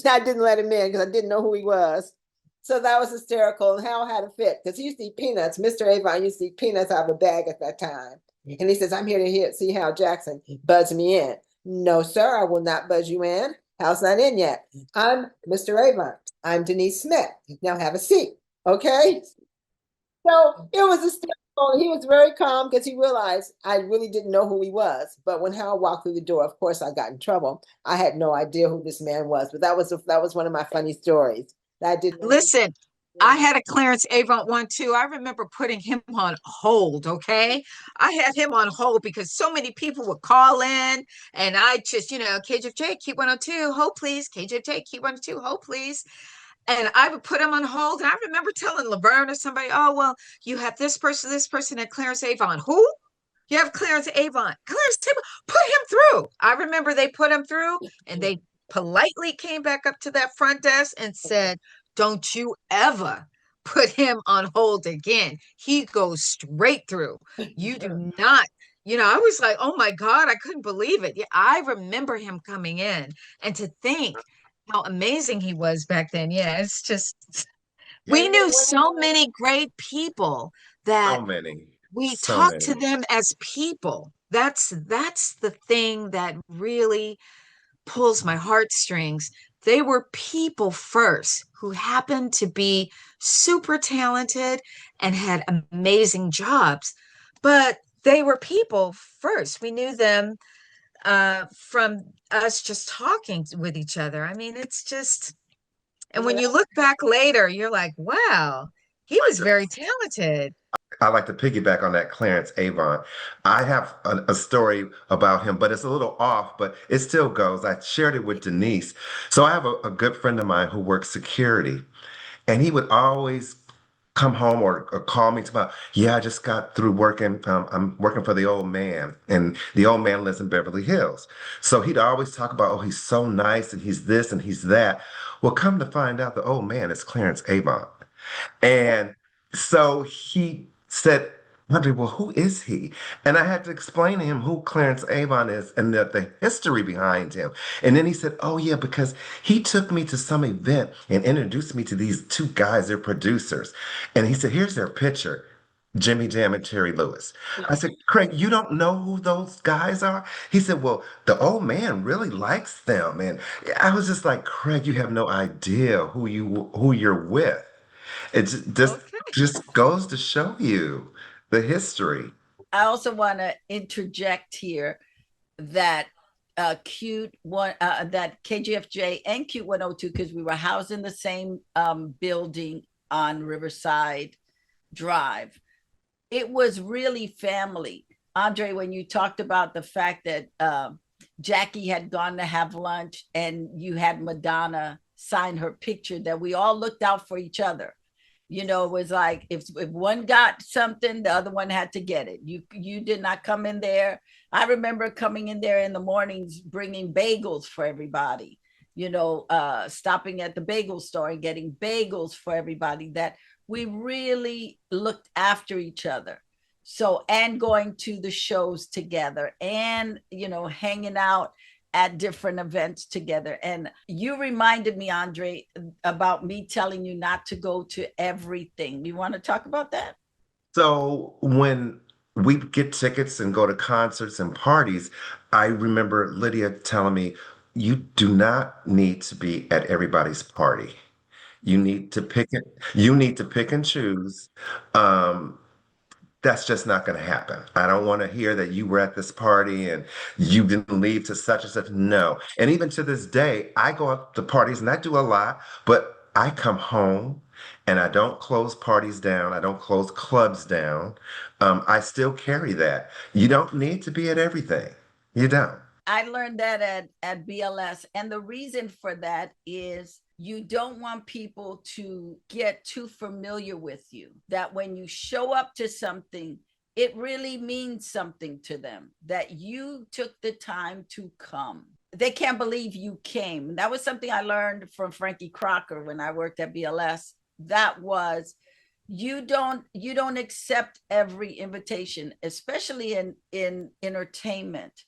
I didn't let him in because I didn't know who he was. So that was hysterical. And Hal had a fit because he used to eat peanuts. Mr. Avon used to eat peanuts out of a bag at that time. And he says, I'm here to see Hal Jackson buzz me in. No, sir, I will not buzz you in. Hal's not in yet. I'm Mr. Avon. I'm Denise Smith. Now have a seat. Okay? So it was hysterical. He was very calm because he realized I really didn't know who he was. But when Hal walked through the door, of course, I got in trouble. I had no idea who this man was. But that was one of my funny stories. I didn't Listen, I had a Clarence Avant one too. I remember putting him on hold, okay? I had him on hold because so many people would call in and I just, KGFJ, KUTE102, hold please, KGFJ, KUTE102, hold please. And I would put him on hold. And I remember telling Laverne or somebody, oh, well, you have this person, and Clarence Avant. Who? You have Clarence Avant. Clarence Avant, put him through. I remember they put him through and they politely came back up to that front desk and said, don't you ever put him on hold again. He goes straight through. You do not. I was like, oh my God, I couldn't believe it. Yeah, I remember him coming in, and to think how amazing he was back then. Yeah, it's just, we knew so many great people that So many. we So talked to many. them as people. That's the thing that really pulls my heartstrings. They were people first who happened to be super talented and had amazing jobs, but they were people first. We knew them from us just talking with each other. I mean, it's just, and when you look back later, you're like, wow, he was very talented. I like to piggyback on that Clarence Avon. I have a story about him, but it's a little off, but it still goes. I shared it with Denise. So I have a good friend of mine who works security, and he would always come home or call me about, yeah, I just got through working. I'm working for the old man, and the old man lives in Beverly Hills. So he'd always talk about, oh, he's so nice, and he's this and he's that. Well, come to find out, the old man is Clarence Avon. And so he said, Andre, well, who is he? And I had to explain to him who Clarence Avon is and the history behind him. And then he said, oh, yeah, because he took me to some event and introduced me to these two guys, they're producers. And he said, here's their picture. Jimmy Jam and Terry Lewis. I said, Craig, you don't know who those guys are? He said, well, the old man really likes them. And I was just like, Craig, you have no idea who you're with. It Okay. just goes to show you the history. I also want to interject here that that KGFJ and KUTE102, because we were housed in the same building on Riverside Drive. It was really family. Andre, when you talked about the fact that Jackie had gone to have lunch and you had Madonna sign her picture, that we all looked out for each other. You know, it was like if one got something, the other one had to get it. You did not come in there. I remember coming in there in the mornings bringing bagels for everybody, you know, stopping at the bagel store and getting bagels for everybody, that we really looked after each other. So, and going to the shows together and, you know, hanging out at different events together. And you reminded me, Andre, about me telling you not to go to everything. You want to talk about that? So when we get tickets and go to concerts and parties, I remember Lydia telling me, you do not need to be at everybody's party. You need to pick it, you need to pick and choose. Um, that's just not going to happen. I don't want to hear that you were at this party and you didn't leave to such and such. No. And even to this day, I go up to parties and I do a lot, but I come home and I don't close parties down. I don't close clubs down. I still carry that. You don't need to be at everything. You don't. I learned that at BLS. And the reason for that is you don't want people to get too familiar with you, that when you show up to something, it really means something to them, that you took the time to come. They can't believe you came. That was something I learned from Frankie Crocker when I worked at BLS. That was, you don't accept every invitation, especially in entertainment.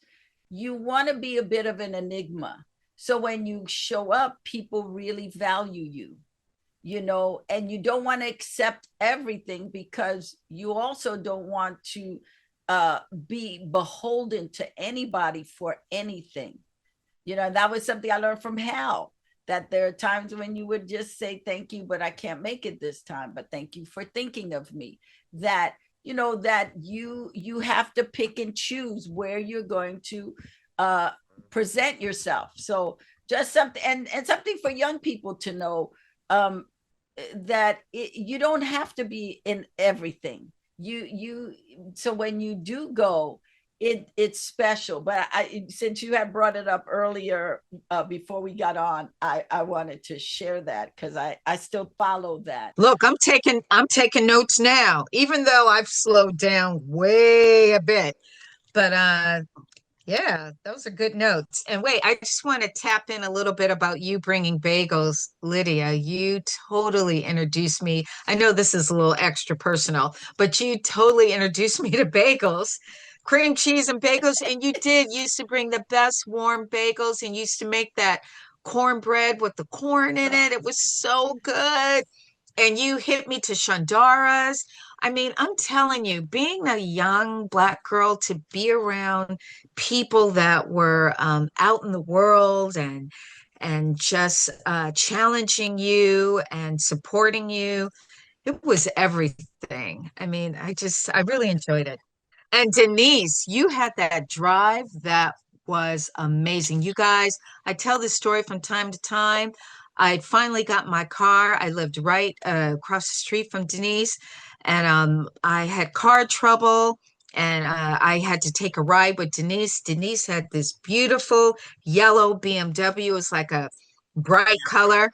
You want to be a bit of an enigma. So when you show up, people really value you, you know, and you don't want to accept everything because you also don't want to be beholden to anybody for anything. You know, that was something I learned from Hal, that there are times when you would just say, thank you, but I can't make it this time, but thank you for thinking of me. That, you know, that you have to pick and choose where you're going to present yourself. So just something, and something for young people to know, that you don't have to be in everything. So when you do go, it's special. But since you had brought it up earlier, before we got on, I wanted to share that because I still follow that. Look, I'm taking notes now, even though I've slowed down way a bit. But yeah, those are good notes. And wait, I just want to tap in a little bit about you bringing bagels, Lydia. You totally introduced me. I know this is a little extra personal, but you totally introduced me to bagels, cream cheese and bagels. And you did used to bring the best warm bagels and used to make that cornbread with the corn in it. It was so good. And you hit me to Shandara's. I mean, I'm telling you, being a young Black girl to be around people that were out in the world and just challenging you and supporting you, it was everything. I mean, I really enjoyed it. And Denise, you had that drive that was amazing. You guys, I tell this story from time to time. I finally got my car. I lived right across the street from Denise, and I had car trouble, and I had to take a ride with Denise. Denise had this beautiful yellow BMW. It was like a bright color.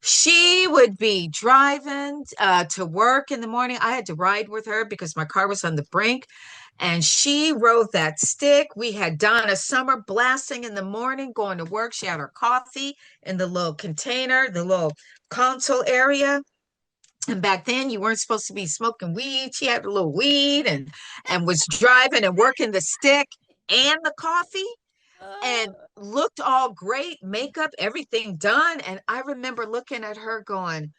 She would be driving to work in the morning. I had to ride with her because my car was on the brink. And she rode that stick. We had Donna Summer blasting in the morning, going to work. She had her coffee in the little container, the little console area. And back then, you weren't supposed to be smoking weed. She had a little weed and was driving and working the stick and the coffee and looked all great, makeup, everything done. And I remember looking at her going,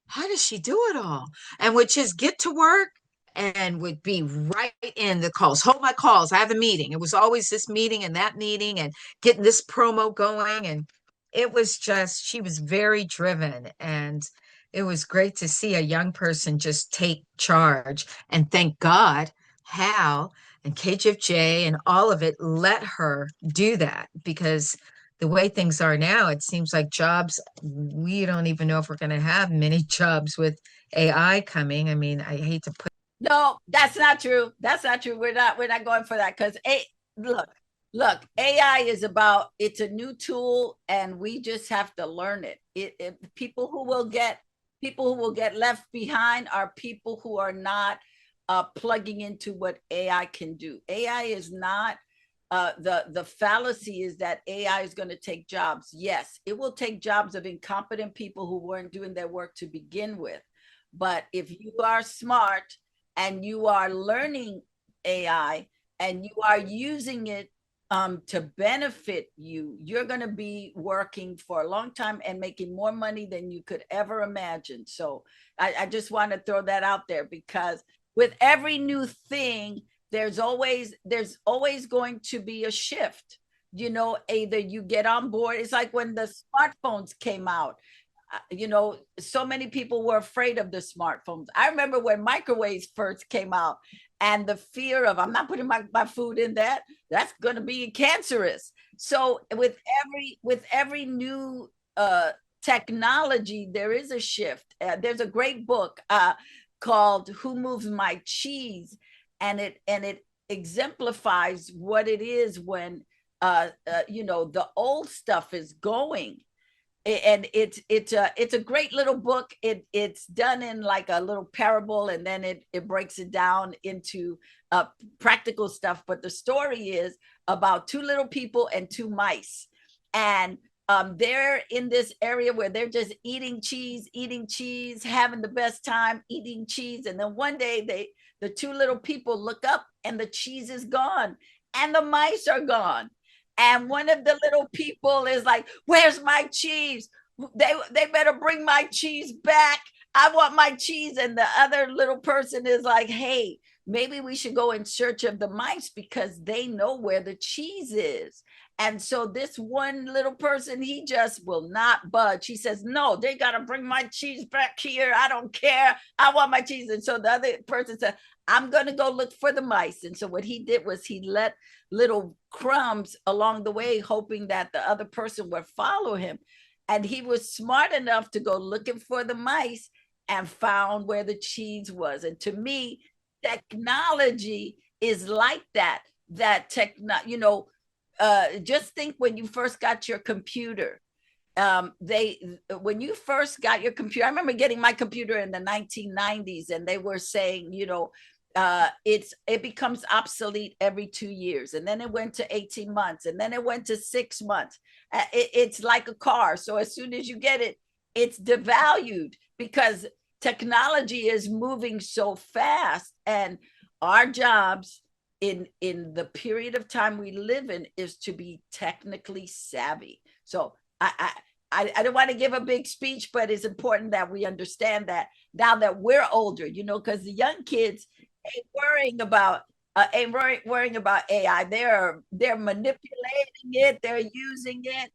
how does she do it all? And would just get to work and would be right in the calls. Hold my calls. I have a meeting. It was always this meeting and that meeting and getting this promo going. And it was just, she was very driven. And it was great to see a young person just take charge. And thank God, Hal and KGFJ and all of it let her do that, because the way things are now, it seems like jobs, we don't even know if we're going to have many jobs with AI coming. I mean, I hate to put. No, that's not true. That's not true. We're not going for that because look, AI is about, it's a new tool and we just have to learn it. People who will get People who will get left behind are people who are not plugging into what AI can do. AI is not the fallacy is that AI is going to take jobs. Yes, it will take jobs of incompetent people who weren't doing their work to begin with. But if you are smart and you are learning AI and you are using it to benefit you, you're going to be working for a long time and making more money than you could ever imagine. So I just want to throw that out there, because with every new thing, there's always going to be a shift. You know, either you get on board. It's like when the smartphones came out. You know, so many people were afraid of the smartphones. I remember when microwaves first came out, and the fear of, I'm not putting my food in that's going to be cancerous. So with every new technology, there is a shift. There's a great book called Who Moves My Cheese, and it exemplifies what it is when you know, the old stuff is going. And it's a great little book. It's done in like a little parable, and then it breaks it down into practical stuff. But the story is about two little people and two mice, and they're in this area where they're just eating cheese, having the best time eating cheese. And then one day the two little people look up, and the cheese is gone, and the mice are gone. And one of the little people is like, "Where's my cheese? They better bring my cheese back. I want my cheese." And the other little person is like, "Hey, maybe we should go in search of the mice because they know where the cheese is." And so this one little person, he just will not budge. He says, "No, they got to bring my cheese back here. I don't care. I want my cheese." And so the other person said, "I'm going to go look for the mice." And so what he did was he let little crumbs along the way, hoping that the other person would follow him. And he was smart enough to go looking for the mice and found where the cheese was. And to me, technology is like that. You know, just think when you first got your computer. When you first got your computer, I remember getting my computer in the 1990s, and they were saying, you know, it becomes obsolete every 2 years, and then it went to 18 months, and then it went to 6 months. It's like a car. So as soon as you get it, it's devalued because technology is moving so fast, and our jobs in the period of time we live in is to be technically savvy. So I don't want to give a big speech, but it's important that we understand that now that we're older, you know, because the young kids ain't worrying about AI. They're manipulating it. They're using it.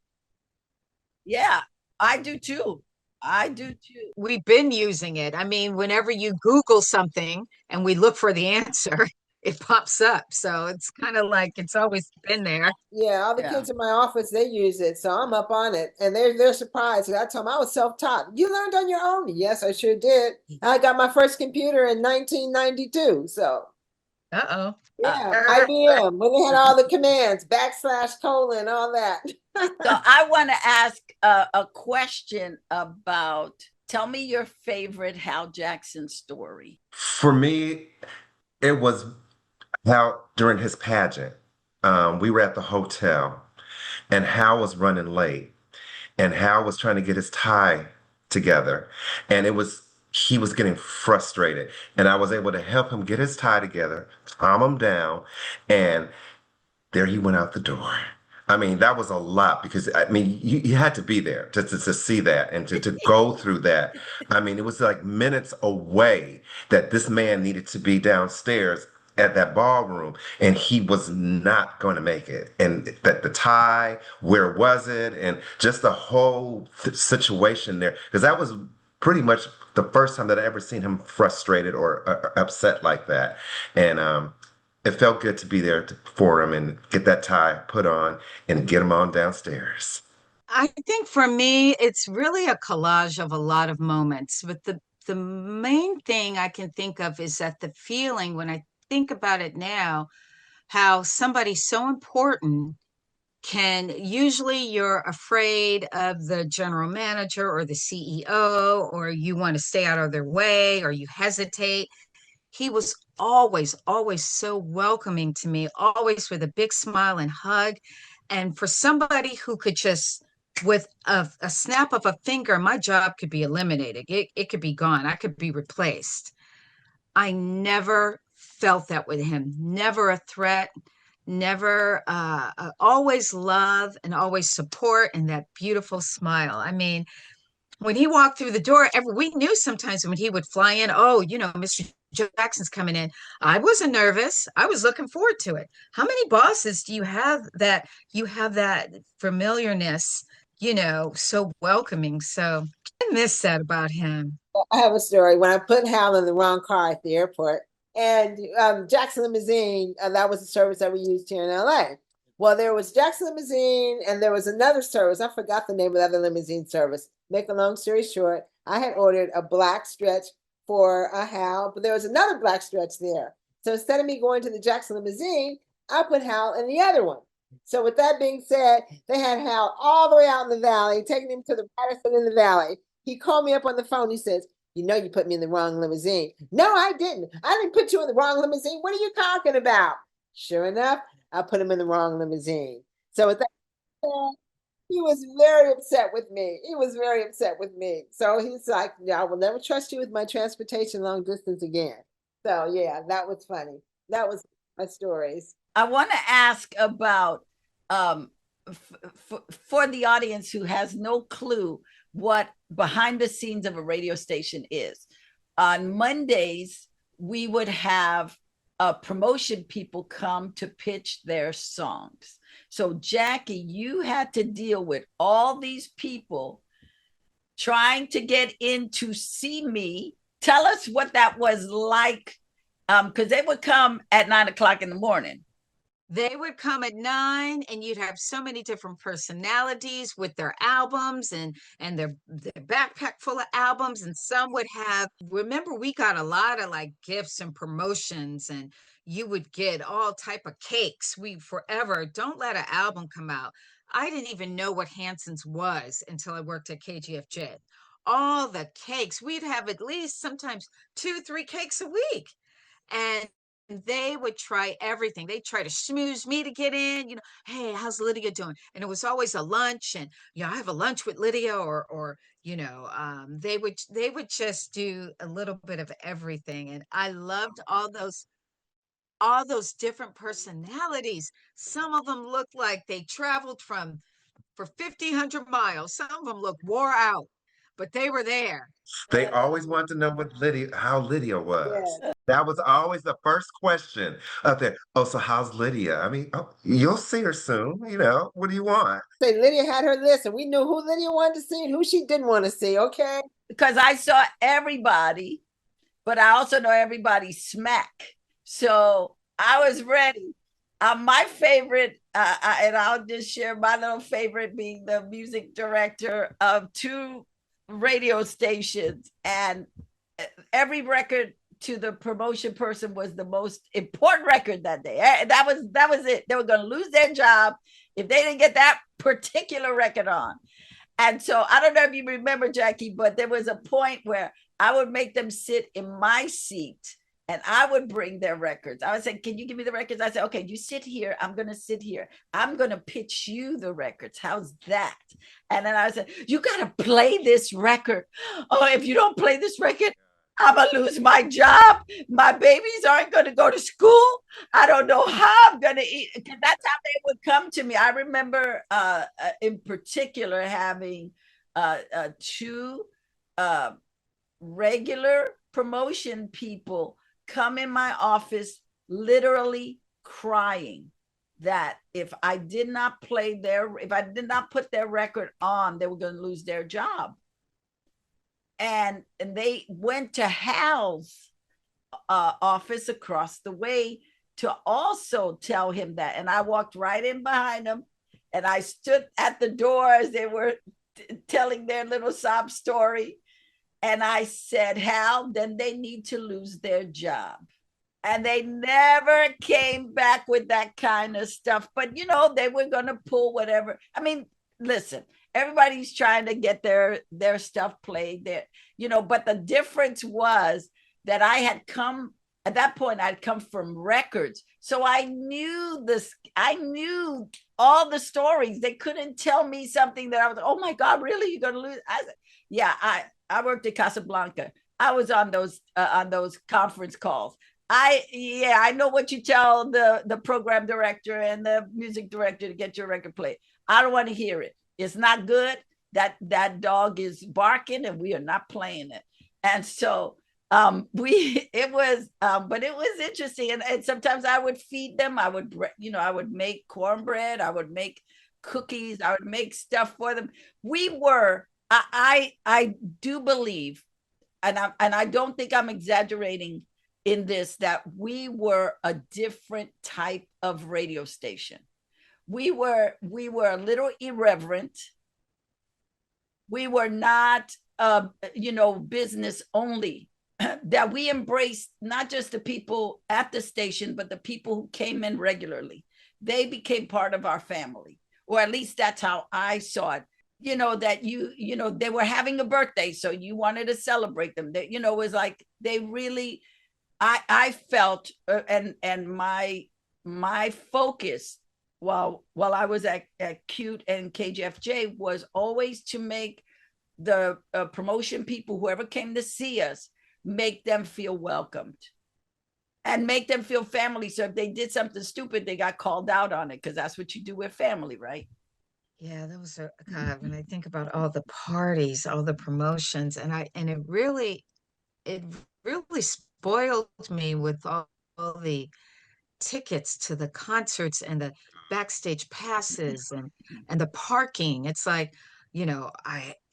Yeah, I do too. I do too. We've been using it. I mean, whenever you Google something and we look for the answer, it pops up. So it's kind of like it's always been there. Yeah, all the Yeah. kids in my office, they use it, so I'm up on it, and they're surprised. I told them I was self-taught. You learned on your own? Yes, I sure did. I got my first computer in 1992, so Uh-oh. yeah, IBM when they had all the commands, / colon, all that. So I want to ask a question about. Tell me your favorite Hal Jackson story. For me, it was how during his pageant, we were at the hotel, and Hal was running late, and Hal was trying to get his tie together, and he was getting frustrated, and I was able to help him get his tie together, calm him down, and there he went out the door. I mean, that was a lot because I mean, you had to be there to see that and to go through that. I mean, it was like minutes away that this man needed to be downstairs at that ballroom, and he was not going to make it. And that the tie, where was it, and just the whole situation there, because that was pretty much the first time that I ever seen him frustrated or upset like that, and it felt good to be there for him and get that tie put on and get him on downstairs. I think for me, it's really a collage of a lot of moments. But the main thing I can think of is that the feeling when I think about it now, how somebody so important usually you're afraid of the general manager or the CEO, or you want to stay out of their way, or you hesitate. He was always so welcoming to me, always with a big smile and hug. And for somebody who could just, with a snap of a finger, my job could be eliminated. It could be gone. I could be replaced. I never felt that with him. Never a threat, never, always love and always support and that beautiful smile. I mean, when he walked through the door, we knew sometimes when he would fly in, oh, Mr. Jackson's coming in. I wasn't nervous. I was looking forward to it. How many bosses do you have that familiarness, so welcoming? So I miss that about him. I have a story. When I put Hal in the wrong car at the airport, and Jackson Limousine, that was the service that we used here in LA. Well, there was Jackson Limousine, and there was another service. I forgot the name of the other limousine service. Make a long story short, I had ordered a black stretch for a Hal, but there was another black stretch there. So instead of me going to the Jackson Limousine, I put Hal in the other one. So with that being said, they had Hal all the way out in the valley, taking him to the Patterson in the valley. He called me up on the phone. He says, you put me in the wrong limousine. No, I didn't. I didn't put you in the wrong limousine. What are you talking about? Sure enough, I put him in the wrong limousine. So with that, he was very upset with me. So he's like, I will never trust you with my transportation long distance again. So yeah, that was funny. That was my stories. I want to ask about, for the audience who has no clue what behind the scenes of a radio station is. On Mondays, we would have promotion people come to pitch their songs. So Jackie, you had to deal with all these people trying to get in to see me. Tell us what that was like, because they would come at 9:00 in the morning. They would come at 9, and you'd have so many different personalities with their albums and their backpack full of albums. And some would have, remember, we got a lot of like gifts and promotions, and you would get all type of cakes. We forever, don't let an album come out. I didn't even know what Hanson's was until I worked at KGFJ. All the cakes, we'd have at least sometimes 2-3 cakes a week. And they would try everything. They try to schmooze me to get in, hey, how's Lydia doing? And it was always a lunch, and I have a lunch with Lydia, or they would just do a little bit of everything. And I loved all those different personalities. Some of them looked like they traveled for 1,500 miles. Some of them looked wore out, but they were there. They always want to know how Lydia was. Yeah. That was always the first question up there. Oh, so how's Lydia? I mean, you'll see her soon. What do you want? Say, Lydia had her list, and we knew who Lydia wanted to see and who she didn't want to see. Okay, because I saw everybody, but I also know everybody's smack. So I was ready. My favorite, and I'll just share my little favorite, being the music director of 2 radio stations, and every record to the promotion person was the most important record that day. That was it. They were going to lose their job if they didn't get that particular record on. And so I don't know if you remember, Jackie, but there was a point where I would make them sit in my seat, and I would bring their records. I would say, can you give me the records? I said, okay, you sit here. I'm going to sit here. I'm going to pitch you the records. How's that? And then I said, you got to play this record. Oh, if you don't play this record, I'm going to lose my job. My babies aren't going to go to school. I don't know how I'm going to eat. That's how they would come to me. I remember in particular having 2 regular promotion people come in my office literally crying that if I did not put their record on, they were going to lose their job. And they went to Hal's office across the way to also tell him that. And I walked right in behind them, and I stood at the door as they were telling their little sob story. And I said, Hal, then they need to lose their job. And they never came back with that kind of stuff. But, you know, they were going to pull whatever. I mean, listen, everybody's trying to get their stuff played there, you know, but the difference was that I had come at that point, I'd come from records. So I knew this, I knew all the stories. They couldn't tell me something that I was, oh my God, really? You're going to lose? I said, yeah, I worked at Casablanca. I was on those conference calls. I know what you tell the program director and the music director to get your record played. I don't want to hear it. It's not good. That dog is barking and we are not playing it. And so but it was interesting. And sometimes I would feed them. I would make cornbread. I would make cookies. I would make stuff for them. I do believe, and I don't think I'm exaggerating in this, that we were a different type of radio station. We were a little irreverent. We were not, business only. That we embraced not just the people at the station, but the people who came in regularly. They became part of our family, or at least that's how I saw it. You know, that they were having a birthday, so you wanted to celebrate them. That, it was like they really, I felt, and my focus while I was at KUTE and KGFJ was always to make the promotion people, whoever came to see us, make them feel welcomed and make them feel family. So if they did something stupid, they got called out on it, because that's what you do with family, right? Yeah, that was God, when I think about all the parties, all the promotions, and it really spoiled me with all the tickets to the concerts and the backstage passes and the parking. It's like,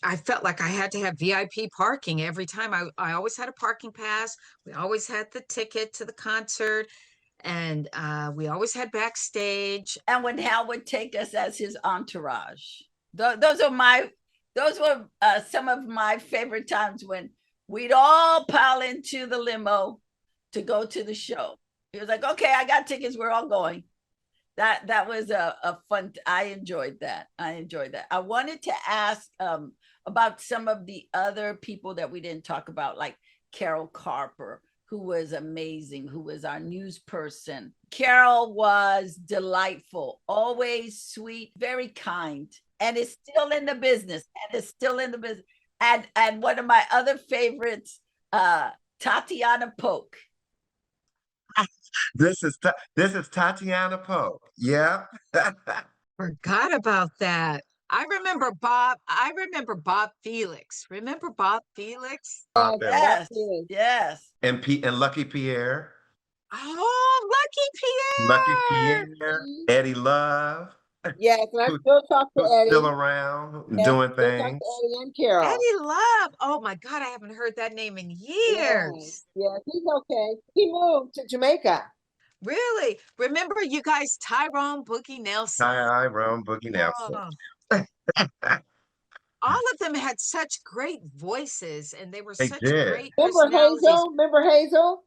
I felt like I had to have VIP parking every time. I always had a parking pass. We always had the ticket to the concert, and we always had backstage. And when Hal would take us as his entourage, those were some of my favorite times, when we'd all pile into the limo to go to the show. He was like, okay, I got tickets, we're all going. That was a fun, I enjoyed that. I wanted to ask about some of the other people that we didn't talk about, like Carol Carper, who was amazing, who was our news person. Carol was delightful, always sweet, very kind, and is still in the business, And one of my other favorites, Tatiana Polk. This is Tatiana Pope. Yeah. Forgot about that. I remember Bob Felix. Remember Bob Felix? Yes. And Lucky Pierre. Oh, Lucky Lucky Pierre. Eddie Love. Yes, and I still talk to Who's Eddie. still around, doing things. Eddie and Carol. Eddie Love. Oh my God, I haven't heard that name in years. Yeah, he's okay. He moved to Jamaica. Really? Remember you guys, Tyrone Boogie Nelson? Tyrone Boogie Nelson. Oh. All of them had such great voices, and they were such great personalities. Remember Hazel?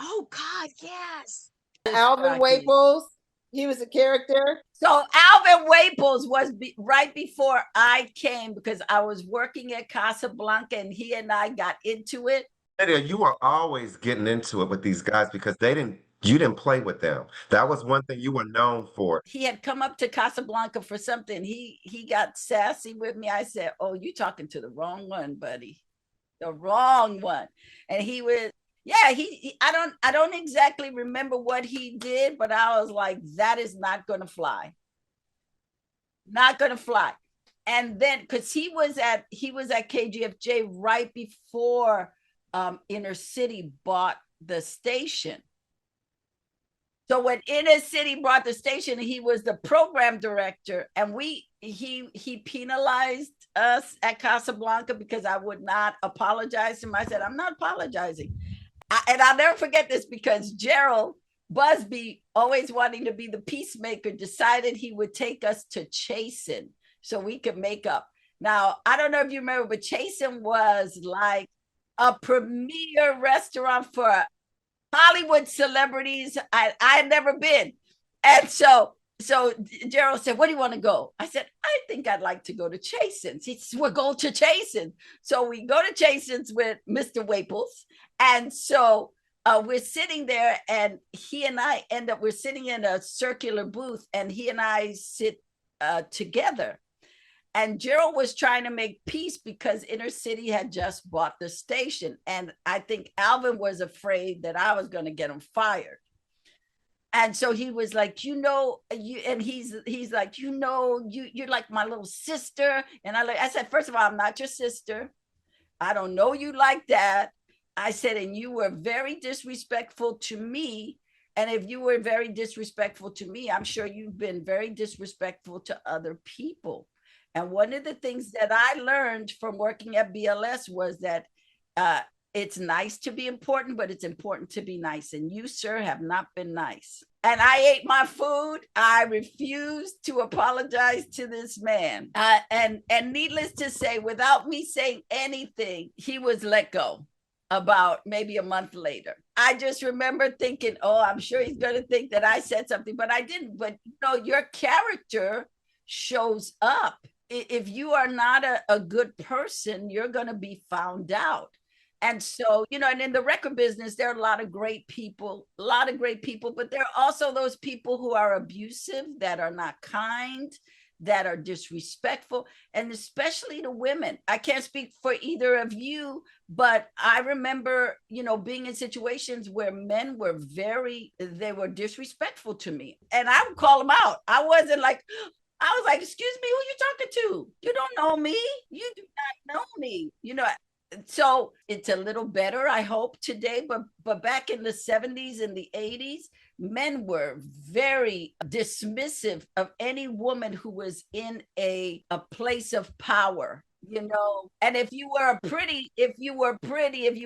Oh God, yes. Alvin Waples. He was a character. So Alvin Waples was right before I came, because I was working at Casablanca and he and I got into it. Lydia, you were always getting into it with these guys because you didn't play with them. That was one thing you were known for. He had come up to Casablanca for something. He got sassy with me. I said, oh, you talking to the wrong one, buddy. The wrong one. And he was, yeah, I don't exactly remember what he did, but I was like, that is not going to fly. Not going to fly. And then, because he was at KGFJ right before Inner City bought the station. So when Inner City bought the station, he was the program director, and he penalized us at Casablanca because I would not apologize to him. I said, I'm not apologizing. And I'll never forget this, because Gerald Busby, always wanting to be the peacemaker, decided he would take us to Chasen so we could make up. Now, I don't know if you remember, but Chasen was like a premier restaurant for Hollywood celebrities. I had never been. And so Gerald said, "Where do you want to go?" I said, "I think I'd like to go to Chasen's." He said, "We'll go to Chasen's." So we go to Chasen's with Mr. Waples. And so we're sitting there, and he and I we're sitting in a circular booth, and he and I sit together. And Gerald was trying to make peace because Inner City had just bought the station. And I think Alvin was afraid that I was going to get him fired. And so he was like, and he's like, you're like my little sister. And I said, first of all, I'm not your sister. I don't know you like that. I said, and you were very disrespectful to me. And if you were very disrespectful to me, I'm sure you've been very disrespectful to other people. And one of the things that I learned from working at BLS was that it's nice to be important, but it's important to be nice. And you, sir, have not been nice. And I ate my food. I refused to apologize to this man. And needless to say, without me saying anything, he was let go about maybe a month later. I just remember thinking, oh, I'm sure he's going to think that I said something, but I didn't. But your character shows up. If you are not a good person, you're going to be found out. And so, and in the record business, there are a lot of great people, but there are also those people who are abusive, that are not kind, that are disrespectful, and especially the women. I can't speak for either of you, but I remember, being in situations where men were they were disrespectful to me, and I would call them out. I was like, excuse me, who you talking to? You don't know me. You do not know me. So it's a little better, I hope, today. But back in the 70s and the 80s, men were very dismissive of any woman who was in a place of power, And if you were pretty, if you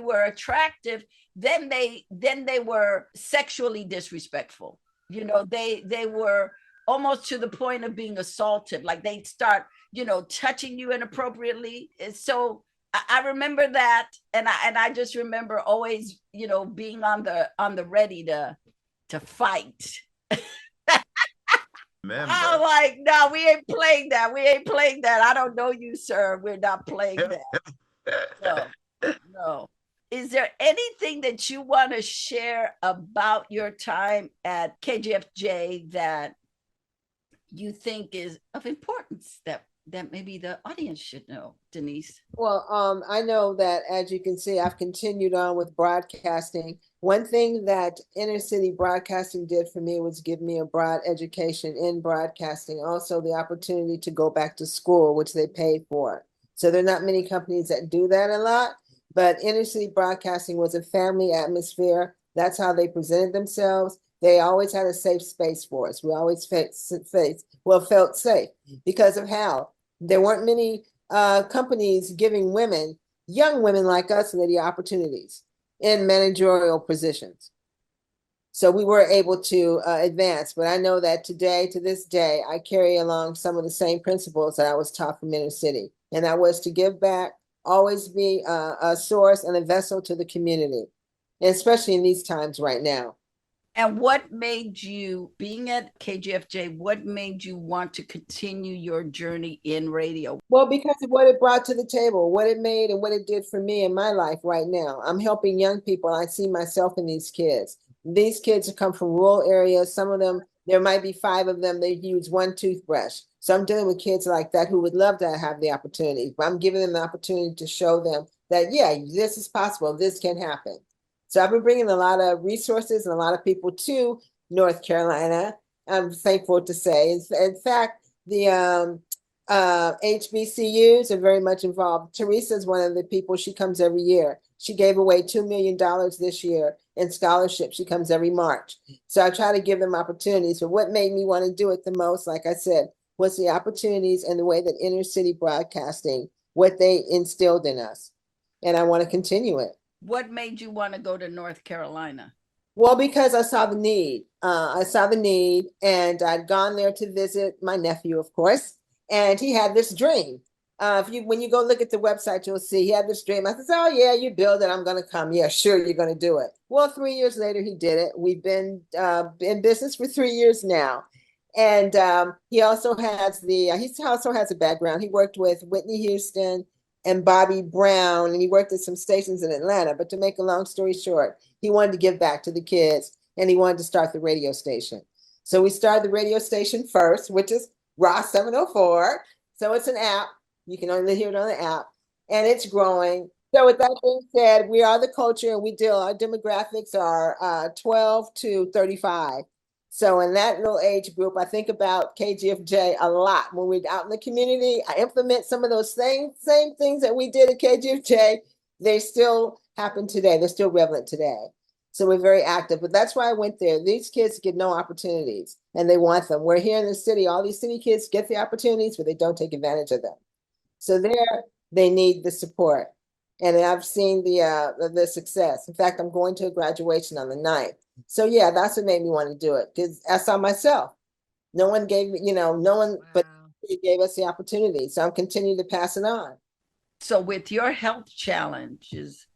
were attractive, then they were sexually disrespectful. They were almost to the point of being assaultive. Like they'd start, touching you inappropriately. So I remember that, and I just remember always, being on the ready to fight. I'm like, no, we ain't playing that. I don't know you, sir. We're not playing that. No. Is there anything that you want to share about your time at KGFJ that you think is of importance that maybe the audience should know, Denise? Well, I know that, as you can see, I've continued on with broadcasting. One thing that inner city broadcasting did for me was give me a broad education in broadcasting. Also, the opportunity to go back to school, which they paid for. So there are not many companies that do that a lot, but inner city broadcasting was a family atmosphere. That's how they presented themselves. They always had a safe space for us. We always felt safe because of how there weren't many companies giving women, young women like us, Lydia, opportunities in managerial positions. So we were able to advance. But I know that today, to this day, I carry along some of the same principles that I was taught from inner city. And that was to give back, always be a source and a vessel to the community, and especially in these times right now. And what made you, being at KGFJ, what made you want to continue your journey in radio? Well, because of what it brought to the table, what it made and what it did for me in my life right now. I'm helping young people. I see myself in these kids. These kids come from rural areas. Some of them, there might be 5 of them, they use one toothbrush. So I'm dealing with kids like that who would love to have the opportunity. But I'm giving them the opportunity to show them that, yeah, this is possible. This can happen. So I've been bringing a lot of resources and a lot of people to North Carolina. I'm thankful to say. In fact, the HBCUs are very much involved. Teresa is one of the people. She comes every year. She gave away $2 million this year in scholarships. She comes every March. So I try to give them opportunities. But what made me want to do it the most, like I said, was the opportunities and the way that inner city broadcasting, what they instilled in us. And I want to continue it. What made you want to go to North Carolina? Well, because I saw the need. And I'd gone there to visit my nephew, of course, and he had this dream when you go look at the website, you'll see he had this dream. I said, "Oh yeah, you build it. I'm going to come. Yeah, sure, you're going to do it." Well, 3 years later, he did it. We've been in business for 3 years now, and he also has a background. He worked with Whitney Houston and Bobby Brown, and he worked at some stations in Atlanta. But to make a long story short, he wanted to give back to the kids, and he wanted to start the radio station. So we started the radio station first, which is Raw 704. So it's an app. You can only hear it on the app, and it's growing. So with that being said, we are the culture, and our demographics are 12 to 35. So in that little age group, I think about KGFJ a lot. When we're out in the community, I implement some of those same things that we did at KGFJ. They still happen today. They're still relevant today. So we're very active, but that's why I went there. These kids get no opportunities, and they want them. We're here in the city. All these city kids get the opportunities, but they don't take advantage of them. So they need the support. And I've seen the success. In fact, I'm going to a graduation on the 9th. So yeah, that's what made me want to do it, because I saw myself. No one gave me, no one but he gave us the opportunity. So I'm continuing to pass it on. So with your health challenges,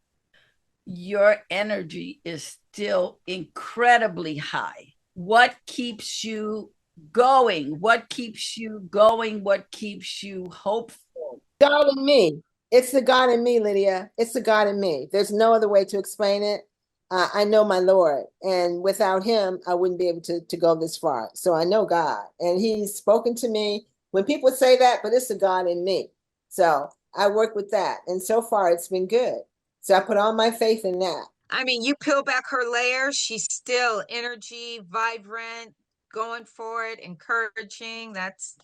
your energy is still incredibly high. What keeps you going? What keeps you going? What keeps you hopeful? God in me. It's the God in me, Lydia. It's the God in me. There's no other way to explain it. I know my Lord, and without him, I wouldn't be able to go this far. So I know God, and he's spoken to me when people say that, but it's the God in me. So I work with that. And so far it's been good. So I put all my faith in that. I mean, you peel back her layers, she's still energy, vibrant, going for it, encouraging. That's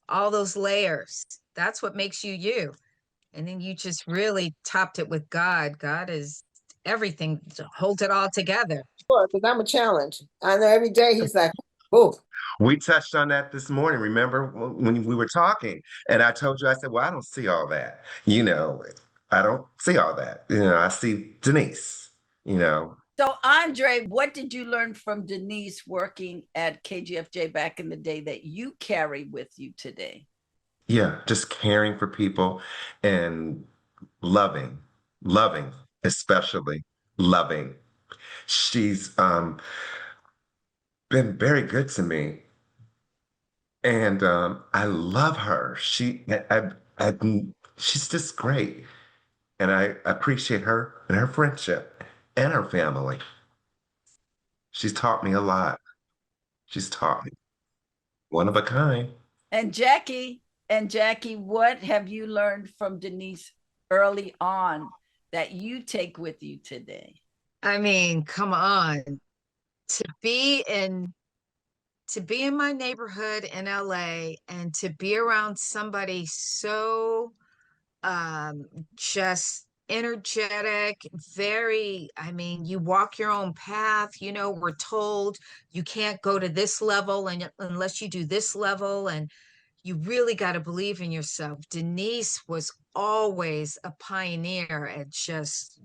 all those layers. That's what makes you you. And then you just really topped it with God. God is everything to hold it all together. Sure, because I'm a challenge. I know every day he's like, "Whoa." We touched on that this morning. Remember when we were talking, and I told you, I said, "Well, I don't see all that. I don't see all that. I see Denise. So, Andre, what did you learn from Denise working at KGFJ back in the day that you carry with you today? Yeah, just caring for people and loving, especially loving. She's been very good to me, and I love her. She's just great, and I appreciate her and her friendship and her family. She's taught me a lot. She's taught me one of a kind. And Jackie, what have you learned from Denise early on that you take with you today? I mean, come on. To be in my neighborhood in LA and to be around somebody so just energetic, I mean, you walk your own path. We're told you can't go to this level unless you do this level, and you really got to believe in yourself. Denise was always a pioneer at just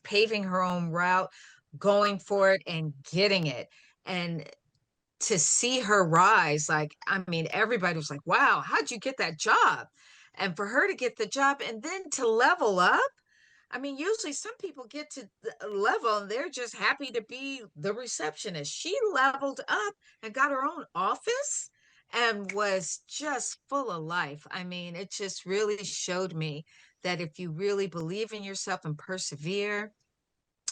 paving her own route, going for it and getting it. And to see her rise, I mean, everybody was like, wow, how'd you get that job? And for her to get the job and then to level up, I mean, usually some people get to the level and they're just happy to be the receptionist. She leveled up and got her own office and was just full of life. I mean, it just really showed me that if you really believe in yourself and persevere,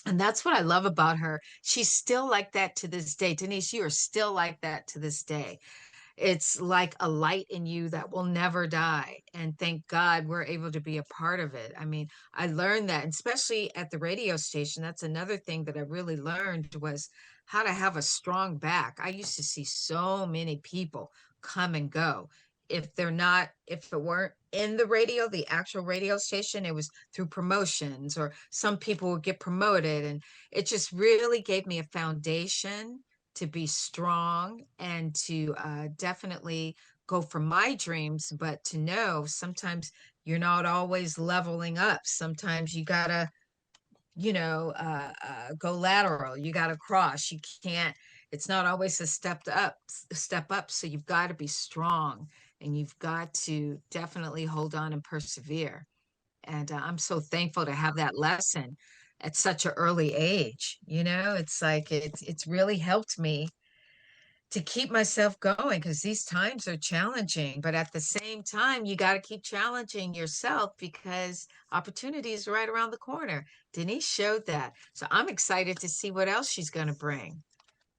and that's what I love about her. She's still like that to this day. Denise, you are still like that to this day. It's like a light in you that will never die. And thank God we're able to be a part of it. I mean, I learned that, especially at the radio station. That's another thing that I really learned was how to have a strong back. I used to see so many people come and go. If it weren't in the actual radio station, it was through promotions, or some people would get promoted. And it just really gave me a foundation to be strong and to definitely go for my dreams, but to know sometimes you're not always leveling up. Sometimes you gotta, go lateral. You gotta cross. You can't. It's not always a step up. So you've got to be strong and you've got to definitely hold on and persevere. And I'm so thankful to have that lesson at such an early age. You know, it's like it's really helped me to keep myself going because these times are challenging. But at the same time, you got to keep challenging yourself because opportunity is right around the corner. Denise showed that. So I'm excited to see what else she's going to bring.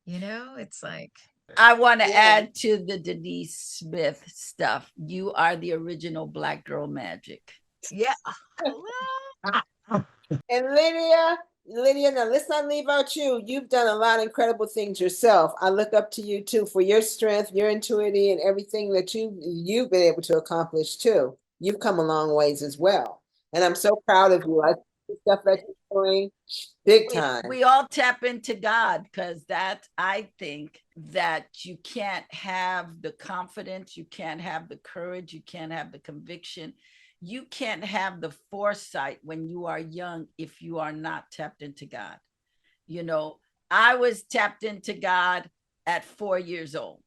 You know, it's like, I want to Yeah. add to the Denise Smith stuff. You are the original Black girl magic. yeah. And Lydia, now let's not leave out you. You've done a lot of incredible things yourself. I look up to you too for your strength, your intuitivity, and everything that you've been able to accomplish too. You've come a long ways as well, and I'm so proud of you. I see the stuff that you're doing, big time. We all tap into God because that I think that you can't have the confidence, you can't have the courage, you can't have the conviction, you can't have the foresight when you are young if you are not tapped into God. You know, I was tapped into God at 4 years old,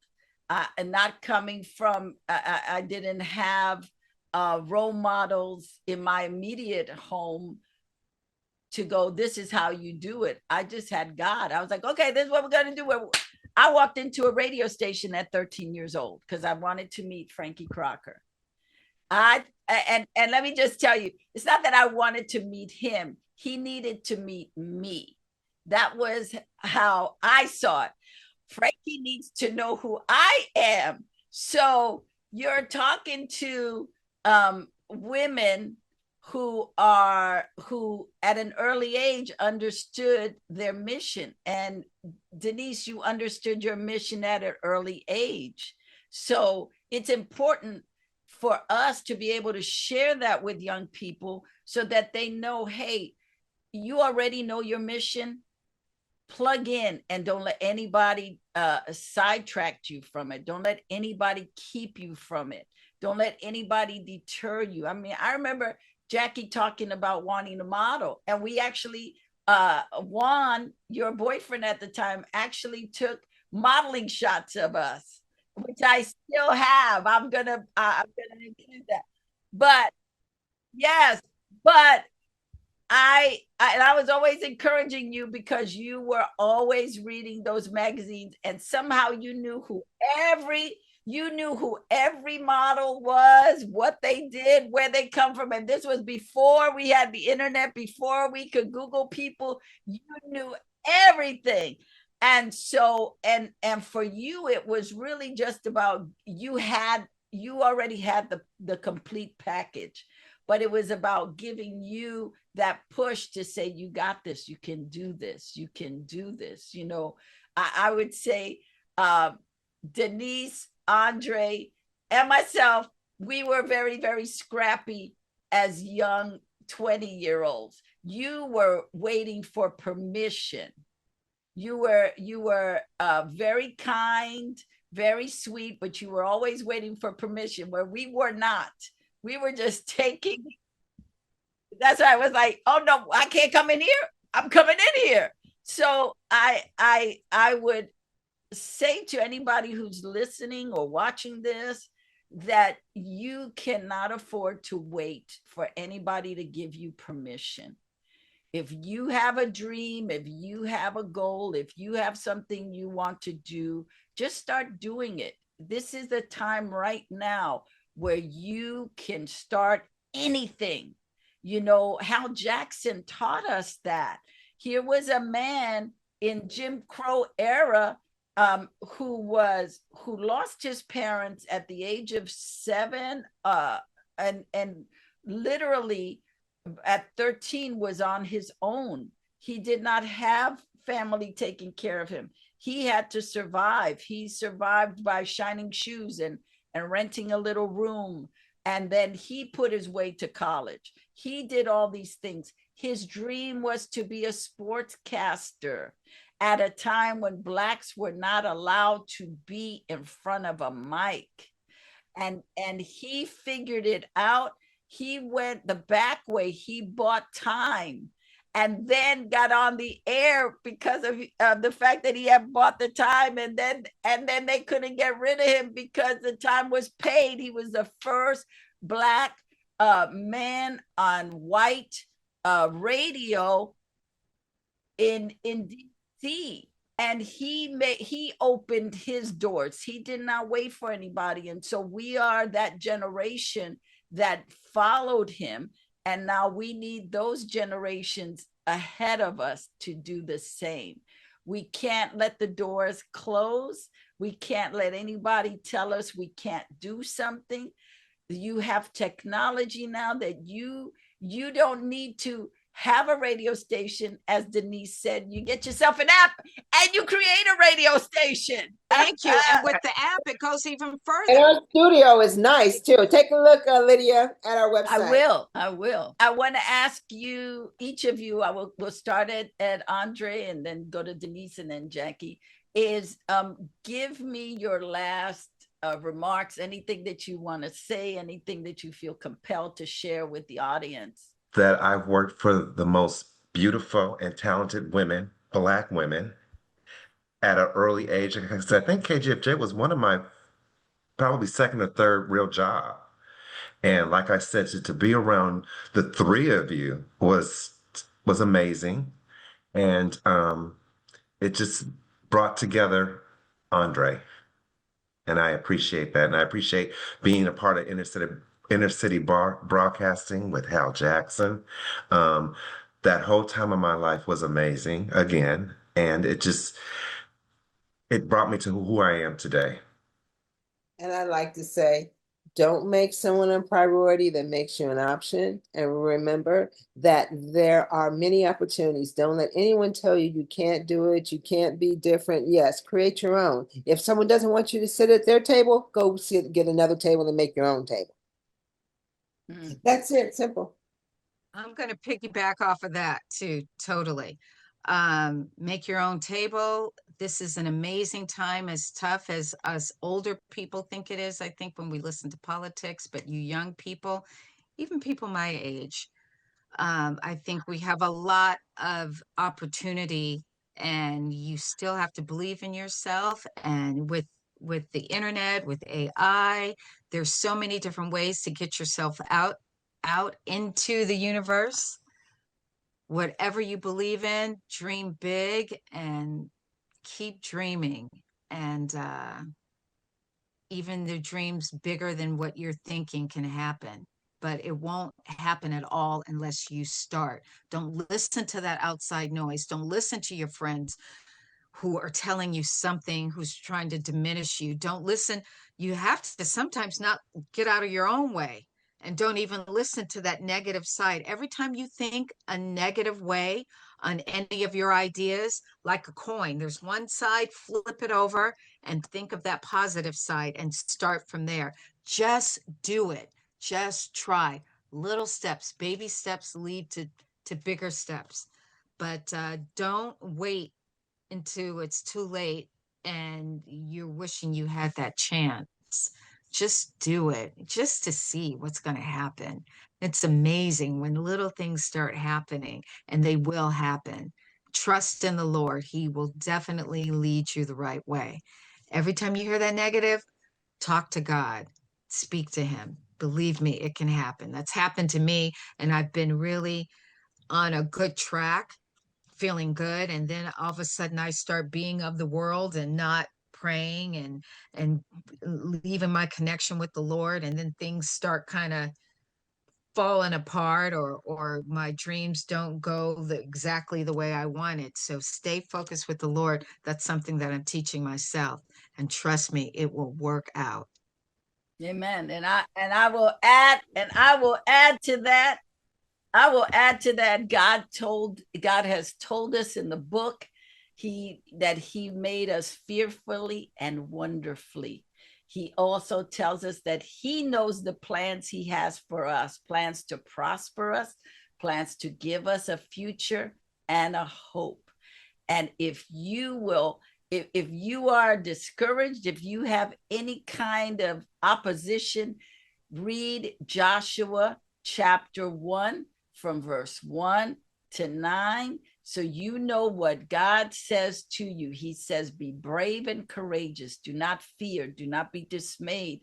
and not coming from, I didn't have role models in my immediate home to go, this is how you do it. I just had God. I was like, okay, this is what we're going to do. I walked into a radio station at 13 years old because I wanted to meet Frankie Crocker. And let me just tell you, it's not that I wanted to meet him. He needed to meet me. That was how I saw it. Frankie needs to know who I am. So you're talking to women who at an early age understood their mission. And Denise, you understood your mission at an early age. So it's important for us to be able to share that with young people so that they know, hey, you already know your mission. Plug in and don't let anybody sidetrack you from it. Don't let anybody keep you from it. Don't let anybody deter you. I mean, I remember Jackie talking about wanting to model, and we actually, Juan, your boyfriend at the time, actually took modeling shots of us, which I still have. I'm gonna include that. But yes, but I was always encouraging you because you were always reading those magazines, and somehow you knew who every model was, what they did, where they come from. And this was before we had the internet, before we could Google people. You knew everything. And so, and for you, it was really just about, you already had the complete package, but it was about giving you that push to say, you got this, you can do this, you can do this. You know, I would say Denise, Andre, and myself, we were very, very scrappy as young 20-year-olds. You were waiting for permission. You were very kind, very sweet, but you were always waiting for permission, where we were not. We were just taking. That's why I was like, oh no, I can't come in here. I'm coming in here. So I would say to anybody who's listening or watching this that you cannot afford to wait for anybody to give you permission. If you have a dream, if you have a goal, if you have something you want to do, just start doing it. This is the time right now where you can start anything. You know, Hal Jackson taught us that. Here was a man in Jim Crow era who lost his parents at the age of 7, and literally at 13 was on his own. He did not have family taking care of him. He had to survive. He survived by shining shoes and renting a little room. And then he put his way to college. He did all these things. His dream was to be a sportscaster at a time when Blacks were not allowed to be in front of a mic. And he figured it out. He went the back way. He bought time. and then got on the air because of the fact that he had bought the time, and then they couldn't get rid of him because the time was paid. He was the first Black man on white radio in DC, and he opened his doors. He did not wait for anybody, and so we are that generation that followed him, and now we need those generations ahead of us to do the same. We can't let the doors close. We can't let anybody tell us we can't do something. You have technology now that you don't need to have a radio station. As Denise said, you get yourself an app and you create a radio station. Thank you. And with the app, it goes even further. And our studio is nice too. Take a look, Lydia, at our website. I will. I want to ask you, each of you, we'll start at Andre and then go to Denise and then Jackie, is give me your last remarks, anything that you want to say, anything that you feel compelled to share with the audience. That I've worked for the most beautiful and talented women, Black women, at an early age. Like I said, I think KGFJ was one of my probably second or third real job. And like I said, to be around the three of you was amazing. And it just brought together Andre. And I appreciate that. And I appreciate being a part of inner city broadcasting with Hal Jackson. That whole time of my life was amazing again. And it brought me to who I am today. And I like to say, don't make someone a priority that makes you an option. And remember that there are many opportunities. Don't let anyone tell you you can't do it. You can't be different. Yes, create your own. If someone doesn't want you to sit at their table, go get another table and make your own table. That's it. Simple. I'm going to piggyback off of that too. Totally. Make your own table. This is an amazing time, as tough as us older people think it is, I think, when we listen to politics, but you young people, even people my age, I think we have a lot of opportunity, and you still have to believe in yourself. And with the internet, with AI, there's so many different ways to get yourself out into the universe. Whatever you believe in, dream big and keep dreaming. And even the dreams bigger than what you're thinking can happen, but it won't happen at all unless you start. Don't listen to that outside noise. Don't listen to your friends who are telling you something, who's trying to diminish you. Don't listen. You have to sometimes not get out of your own way. And don't even listen to that negative side. Every time you think a negative way on any of your ideas, like a coin, there's one side, flip it over and think of that positive side and start from there. Just do it. Just try. Little steps, baby steps lead to bigger steps. But don't wait until it's too late and you're wishing you had that chance. Just do it, just to see what's going to happen. It's amazing when little things start happening, and they will happen. Trust in the Lord. He will definitely lead you the right way. Every time you hear that negative, talk to God, speak to him. Believe me, it can happen. That's happened to me, and I've been really on a good track, feeling good. And then all of a sudden I start being of the world and not praying and leaving my connection with the Lord, and then things start kind of falling apart, or my dreams don't go exactly the way I wanted. So stay focused with the Lord. That's something that I'm teaching myself, and trust me, it will work out. Amen. And I will add to that. God has told us in the book that he made us fearfully and wonderfully. He also tells us that he knows the plans he has for us, plans to prosper us, plans to give us a future and a hope. And if you are discouraged, if you have any kind of opposition, read Joshua chapter 1 from verse 1 to 9. So you know what God says to you. He says, be brave and courageous. Do not fear. Do not be dismayed.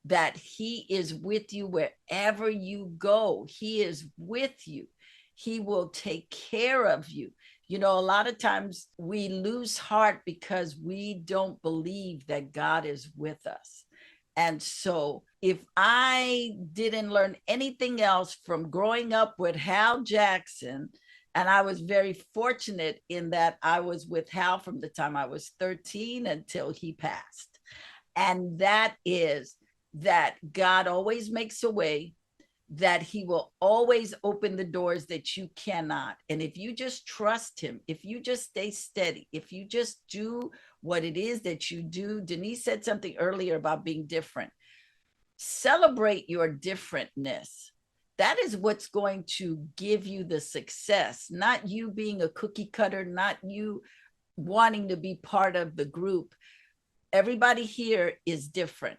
That he is with you wherever you go. He is with you. He will take care of you. You know, a lot of times we lose heart because we don't believe that God is with us. And so if I didn't learn anything else from growing up with Hal Jackson, and I was very fortunate in that I was with Hal from the time I was 13 until he passed. And that is that God always makes a way, that he will always open the doors that you cannot. And if you just trust him, if you just stay steady, if you just do what it is that you do. Denise said something earlier about being different. Celebrate your differentness. That is what's going to give you the success, not you being a cookie cutter, not you wanting to be part of the group. Everybody here is different.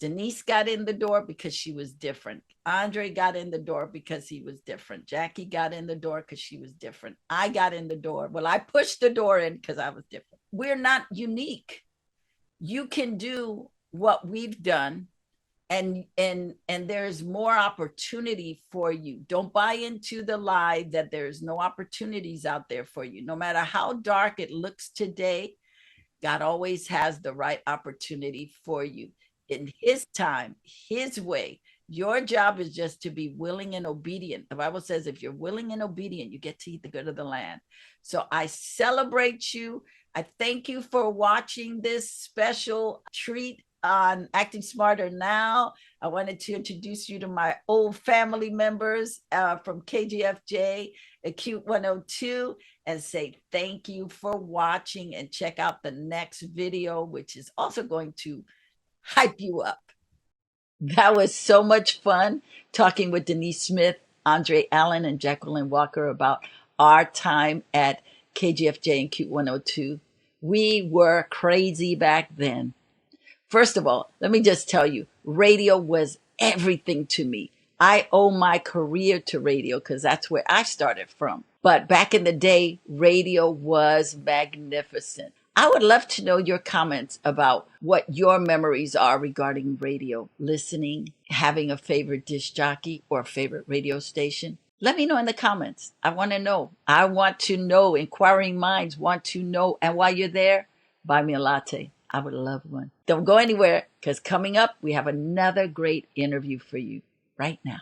Denise got in the door because she was different. Andre got in the door because he was different. Jackie got in the door because she was different. I got in the door. Well, I pushed the door in because I was different. We're not unique. You can do what we've done, and there's more opportunity for you. Don't buy into the lie that there's no opportunities out there for you. No matter how dark it looks today, God always has the right opportunity for you. In his time, his way. Your job is just to be willing and obedient. The Bible says if you're willing and obedient, you get to eat the good of the land. So I celebrate you. I thank you for watching this special treat on Acting Smarter Now. I wanted to introduce you to my old family members from KGFJ at KUTE102 and say thank you for watching, and check out the next video, which is also going to hype you up. That was so much fun talking with Denise Smith, Andre Allen, and Jacqueline Walker about our time at KGFJ and KUTE102. We were crazy back then. First of all, let me just tell you, radio was everything to me. I owe my career to radio because that's where I started from. But back in the day, radio was magnificent. I would love to know your comments about what your memories are regarding radio, listening, having a favorite disc jockey or favorite radio station. Let me know in the comments. I want to know. I want to know. Inquiring minds want to know. And while you're there, buy me a latte. I would love one. Don't go anywhere, because coming up, we have another great interview for you right now.